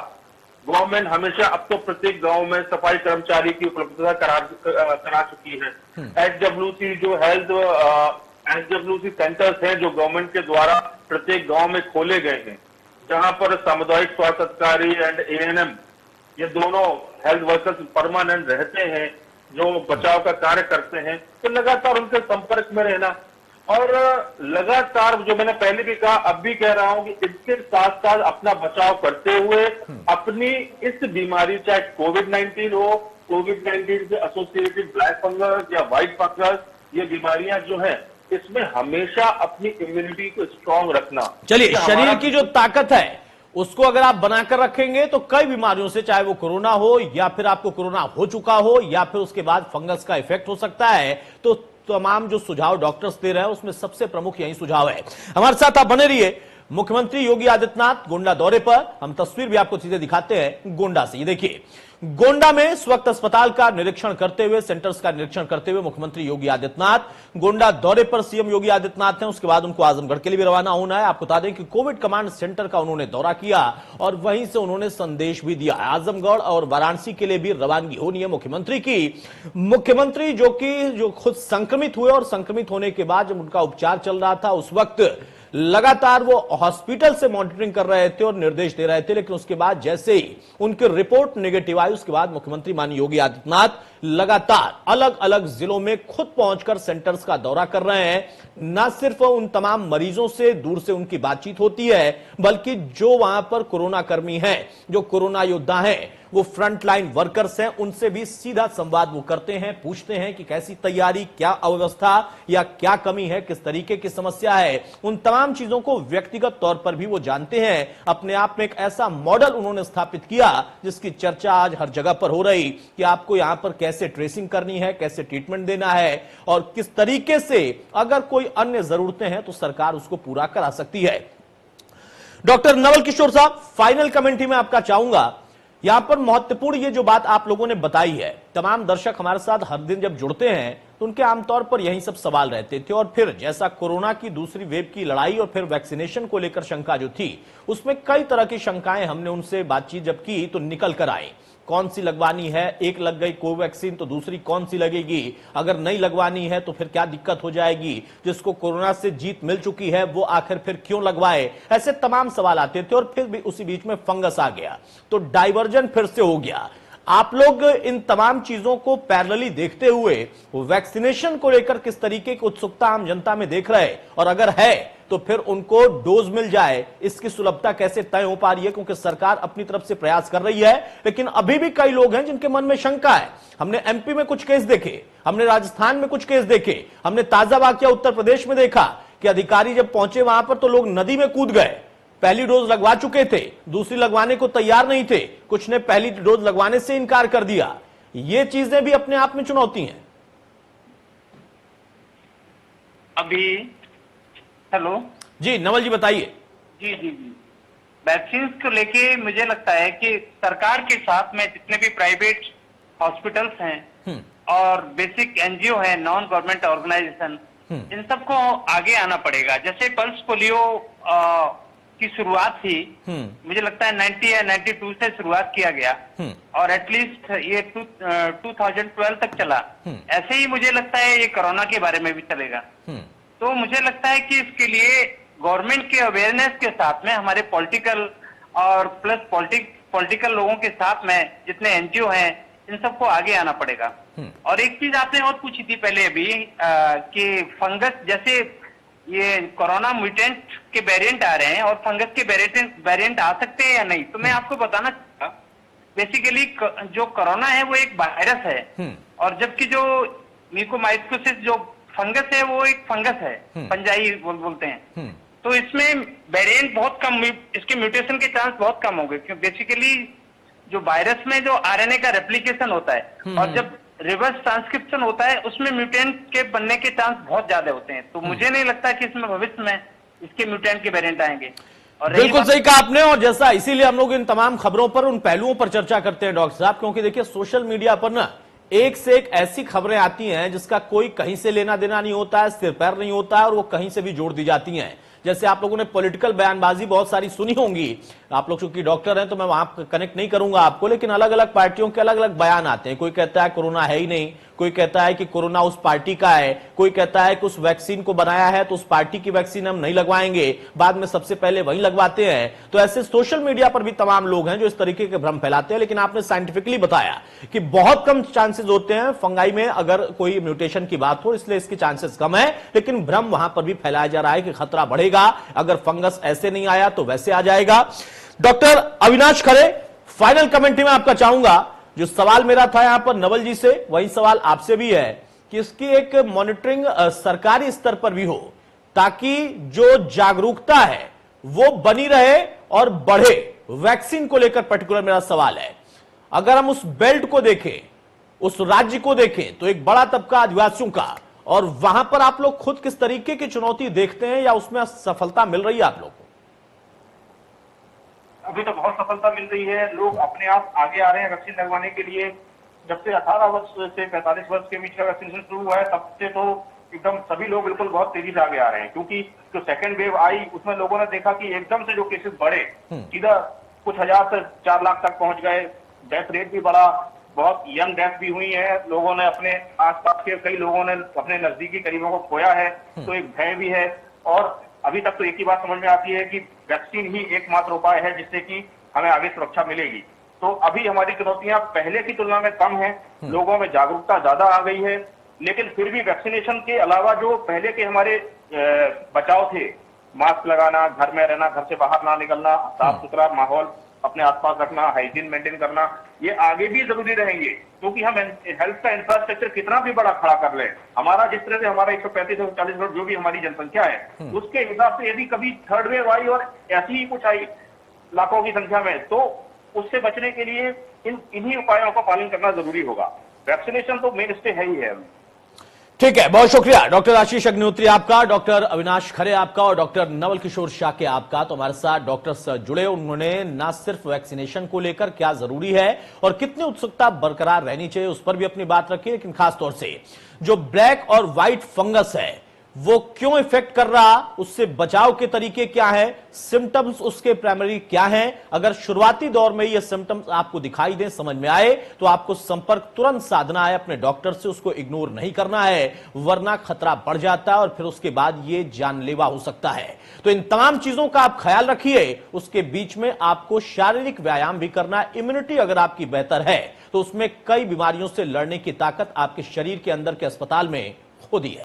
गवर्नमेंट हमेशा अब तो प्रत्येक गांव में सफाई कर्मचारी की उपलब्धता करा चुकी है। HWC जो हेल्थ HWC सेंटर्स हैं जो गवर्नमेंट के द्वारा प्रत्येक गांव में खोले गए हैं, जहां पर सामुदायिक स्वास्थ्य अधिकारी एंड ANM ये दोनों हेल्थ वर्कर्स परमानेंट रहते हैं जो बचाव का कार्य करते हैं। तो लगातार उनके संपर्क में रहना और लगातार, जो मैंने पहले भी कहा अब भी कह रहा हूं, कि इसके साथ साथ अपना बचाव करते हुए अपनी इस बीमारी, चाहे कोविड-19 हो, कोविड-19 से एसोसिएटेड ब्लैक फंगस या व्हाइट फंगस, ये बीमारियां जो है इसमें हमेशा अपनी इम्यूनिटी को स्ट्रांग रखना। चलिए, शरीर की जो ताकत है उसको अगर आप बनाकर रखेंगे तो कई बीमारियों से, चाहे वो कोरोना हो या फिर आपको कोरोना हो चुका हो या फिर उसके बाद फंगस का इफेक्ट हो सकता है, तो तमाम जो सुझाव डॉक्टर्स दे रहे हैं उसमें सबसे प्रमुख यही सुझाव है। हमारे साथ आप बने रहिए। मुख्यमंत्री योगी आदित्यनाथ गोंडा दौरे पर। हम तस्वीर भी आपको सीधे दिखाते हैं गोंडा से। ये देखिए, गोंडा में इस वक्त अस्पताल का निरीक्षण करते हुए, सेंटर्स का निरीक्षण करते हुए मुख्यमंत्री योगी आदित्यनाथ गोंडा दौरे पर सीएम योगी आदित्यनाथ हैं। उसके बाद उनको आजमगढ़ के लिए भी रवाना होना है। आपको बता दें कि कोविड कमांड सेंटर का उन्होंने दौरा किया और वहीं से उन्होंने संदेश भी दिया। आजमगढ़ और वाराणसी के लिए भी रवानगी होनी है मुख्यमंत्री की। मुख्यमंत्री जो खुद संक्रमित हुए और संक्रमित होने के बाद जब उनका उपचार चल रहा था, उस वक्त लगातार वो हॉस्पिटल से मॉनिटरिंग कर रहे थे और निर्देश दे रहे थे, लेकिन उसके बाद जैसे ही उनकी रिपोर्ट नेगेटिव आई, उसके बाद मुख्यमंत्री माननीय योगी आदित्यनाथ लगातार अलग अलग जिलों में खुद पहुंचकर सेंटर्स का दौरा कर रहे हैं। न सिर्फ उन तमाम मरीजों से दूर से उनकी बातचीत होती है, बल्कि जो वहां पर कोरोना कर्मी हैं, जो कोरोना योद्धा हैं, वो फ्रंटलाइन वर्कर्स हैं, उनसे भी सीधा संवाद वो करते हैं, पूछते हैं कि कैसी तैयारी, क्या अव्यवस्था या क्या कमी है, किस तरीके की समस्या है। उन तमाम चीजों को व्यक्तिगत तौर पर भी वो जानते हैं। अपने आप में एक ऐसा मॉडल उन्होंने स्थापित किया जिसकी चर्चा आज हर जगह पर हो रही कि आपको यहां पर कैसे ट्रेसिंग करनी है, कैसे ट्रीटमेंट देना है और किस तरीके से अगर कोई अन्य जरूरतें हैं तो सरकार उसको पूरा करा सकती है। डॉक्टर नवल किशोर साहब, फाइनल कमेंट्री में आपका चाहूंगा। यहां पर महत्वपूर्ण ये जो बात आप लोगों ने बताई है, तमाम दर्शक हमारे साथ हर दिन जब जुड़ते हैं तो उनके आमतौर पर यही सब सवाल रहते थे और फिर जैसा कोरोना की दूसरी वेव की लड़ाई और फिर वैक्सीनेशन को लेकर शंका जो थी, उसमें कई तरह की शंकाएं हमने उनसे बातचीत जब की तो निकल कर आई। कौन सी लगवानी है, एक लग गई कोवैक्सीन तो दूसरी कौन सी लगेगी, अगर नहीं लगवानी है तो फिर क्या दिक्कत हो जाएगी, जिसको कोरोना से जीत मिल चुकी है वो आखिर फिर क्यों लगवाए, ऐसे तमाम सवाल आते थे। और फिर भी उसी बीच में फंगस आ गया तो डाइवर्जन फिर से हो गया। आप लोग इन तमाम चीजों को पैरेलली देखते हुए वैक्सीनेशन को लेकर किस तरीके की उत्सुकता आम जनता में देख रहे, और अगर है तो फिर उनको डोज मिल जाए, इसकी सुलभता कैसे तय हो पा रही है? क्योंकि सरकार अपनी तरफ से प्रयास कर रही है, लेकिन अभी भी कई लोग हैं जिनके मन में शंका है। हमने एमपी में कुछ केस देखे, हमने राजस्थान में कुछ केस देखे, हमने ताजा वाकया उत्तर प्रदेश में देखा कि अधिकारी जब पहुंचे वहां पर तो लोग नदी में कूद गए। पहली डोज लगवा चुके थे, दूसरी लगवाने को तैयार नहीं थे, कुछ ने पहली डोज लगवाने से इनकार कर दिया। ये चीजें भी अपने आप में चुनौती हैं। अभी हेलो जी नवल जी बताइए। जी जी जी वैक्सीन को लेके मुझे लगता है कि सरकार के साथ में जितने भी प्राइवेट हॉस्पिटल्स हैं और बेसिक एनजीओ है, नॉन गवर्नमेंट ऑर्गेनाइजेशन, इन सबको आगे आना पड़ेगा। जैसे पल्स पोलियो की शुरुआत थी, मुझे लगता है 90 या 92 से शुरुआत किया गया और एटलीस्ट ये 2012 तक चला। ऐसे ही मुझे लगता है ये कोरोना के बारे में भी चलेगा। तो मुझे लगता है कि इसके लिए गवर्नमेंट के अवेयरनेस के साथ में हमारे पॉलिटिकल और प्लस पॉलिटिकल लोगों के साथ में जितने एनजीओ हैं, इन सबको आगे आना पड़ेगा। और एक चीज आपने और पूछी थी पहले अभी कि फंगस, जैसे ये कोरोना म्यूटेंट के वेरिएंट आ रहे हैं और फंगस के वेरिएंट आ सकते हैं या नहीं, तो मैं आपको बताना चाहूंगा। बेसिकली जो कोरोना है वो एक वायरस है और जबकि जो म्यूकोमाइकोसिस जो फंगस है वो एक फंगस है, फंजाई बोलते हैं। तो इसमें वेरिएंट बहुत कम, इसके म्यूटेशन के चांस बहुत कम होंगे, क्योंकि बेसिकली जो वायरस में जो आरएनए का रेप्लिकेशन होता है और जब रिवर्स ट्रांसक्रिप्शन होता है उसमें म्यूटेंट के बनने के चांस बहुत ज्यादा होते हैं। तो मुझे नहीं लगता कि इसमें भविष्य में इसके म्यूटेंट के वेरिएंट आएंगे। और बिल्कुल सही कहा आपने, और जैसा इसीलिए हम लोग इन तमाम खबरों पर, उन पहलुओं पर चर्चा करते हैं डॉक्टर साहब, क्योंकि देखिए सोशल मीडिया पर ना एक से एक ऐसी खबरें आती हैं जिसका कोई कहीं से लेना देना नहीं होता है, सिर पैर नहीं होता है और वो कहीं से भी जोड़ दी जाती हैं। जैसे आप लोगों ने पॉलिटिकल बयानबाजी बहुत सारी सुनी होंगी, आप लोग चूंकि डॉक्टर हैं तो मैं वहां कनेक्ट नहीं करूंगा आपको, लेकिन अलग अलग पार्टियों के अलग अलग बयान आते हैं। कोई कहता है कोरोना है ही नहीं, कोई कहता है कि कोरोना उस पार्टी का है, कोई कहता है कि उस वैक्सीन को बनाया है तो उस पार्टी की वैक्सीन हम नहीं लगवाएंगे, बाद में सबसे पहले वही लगवाते हैं। तो ऐसे सोशल मीडिया पर भी तमाम लोग हैं जो इस तरीके के भ्रम फैलाते हैं। लेकिन आपने साइंटिफिकली बताया कि बहुत कम चांसेस होते हैं फंगाई में अगर कोई म्यूटेशन की बात हो, इसलिए इसके चांसेस कम है, लेकिन भ्रम वहां पर भी फैलाया जा रहा है कि खतरा बढ़ेगा, अगर फंगस ऐसे नहीं आया तो वैसे आ जाएगा। डॉक्टर अविनाश खरे, फाइनल कमेंट्री में आपका चाहूंगा। जो सवाल मेरा था यहां पर नवल जी से, वही सवाल आपसे भी है कि इसकी एक मॉनिटरिंग सरकारी स्तर पर भी हो, ताकि जो जागरूकता है वो बनी रहे और बढ़े। वैक्सीन को लेकर पर्टिकुलर मेरा सवाल है। अगर हम उस बेल्ट को देखें, उस राज्य को देखें, तो एक बड़ा तबका आदिवासियों का, और वहां पर आप लोग खुद किस तरीके की चुनौती देखते हैं या उसमें सफलता मिल रही है आप लोग को? अभी तो बहुत सफलता मिल रही है। लोग अपने आप आगे आ रहे हैं वैक्सीन लगवाने के लिए। जब से 18 वर्ष से 45 वर्ष के बीच का वैक्सीनेशन शुरू हुआ है, तब से तो एकदम सभी लोग बिल्कुल बहुत तेजी से आगे आ रहे हैं, क्योंकि जो सेकेंड वेव आई उसमें लोगों ने देखा कि एकदम से जो केसेस बढ़े, सीधा कुछ हजार से 4 लाख तक पहुंच गए, डेथ रेट भी बढ़ा, बहुत यंग डेथ भी हुई है, लोगों ने अपने आसपास के कई लोगों ने अपने नजदीकी करीबों को खोया है, तो एक भय भी है। और अभी तक तो एक ही बात समझ में आती है कि वैक्सीन ही एकमात्र उपाय है जिससे कि हमें आगे सुरक्षा मिलेगी। तो अभी हमारी चुनौतियां पहले की तुलना में कम है, लोगों में जागरूकता ज्यादा आ गई है, लेकिन फिर भी वैक्सीनेशन के अलावा जो पहले के हमारे बचाव थे, मास्क लगाना, घर में रहना, घर से बाहर ना निकलना, साफ सुथरा माहौल अपने आसपास रखना, हाइजीन मेंटेन करना, ये आगे भी जरूरी रहेंगे, क्योंकि हम हेल्थ का इंफ्रास्ट्रक्चर कितना भी बड़ा खड़ा कर ले, हमारा जिस तरह से हमारा 135 से 140 करोड़ जो भी हमारी जनसंख्या है, उसके हिसाब से यदि कभी थर्ड वेव आई और ऐसी ही कुछ आई लाखों की संख्या में, तो उससे बचने के लिए इन्हीं उपायों का पालन करना जरूरी होगा। वैक्सीनेशन तो मेन स्टे है ही है। ठीक है, बहुत शुक्रिया डॉक्टर आशीष अग्निहोत्री आपका, डॉक्टर अविनाश खरे आपका और डॉक्टर नवल किशोर शाक्य आपका। तो हमारे साथ डॉक्टर्स जुड़े, उन्होंने ना सिर्फ वैक्सीनेशन को लेकर क्या जरूरी है और कितनी उत्सुकता बरकरार रहनी चाहिए उस पर भी अपनी बात रखी, लेकिन खासतौर से जो ब्लैक और व्हाइट फंगस है वो क्यों इफेक्ट कर रहा, उससे बचाव के तरीके क्या है, सिम्टम्स उसके प्राइमरी क्या हैं, अगर शुरुआती दौर में ये सिम्टम्स आपको दिखाई दें, समझ में आए, तो आपको संपर्क तुरंत साधना है अपने डॉक्टर से, उसको इग्नोर नहीं करना है, वरना खतरा बढ़ जाता है और फिर उसके बाद ये जानलेवा हो सकता है। तो इन तमाम चीजों का आप ख्याल रखिए। उसके बीच में आपको शारीरिक व्यायाम भी करना है। इम्यूनिटी अगर आपकी बेहतर है तो उसमें कई बीमारियों से लड़ने की ताकत आपके शरीर के अंदर के अस्पताल में खुद ही है।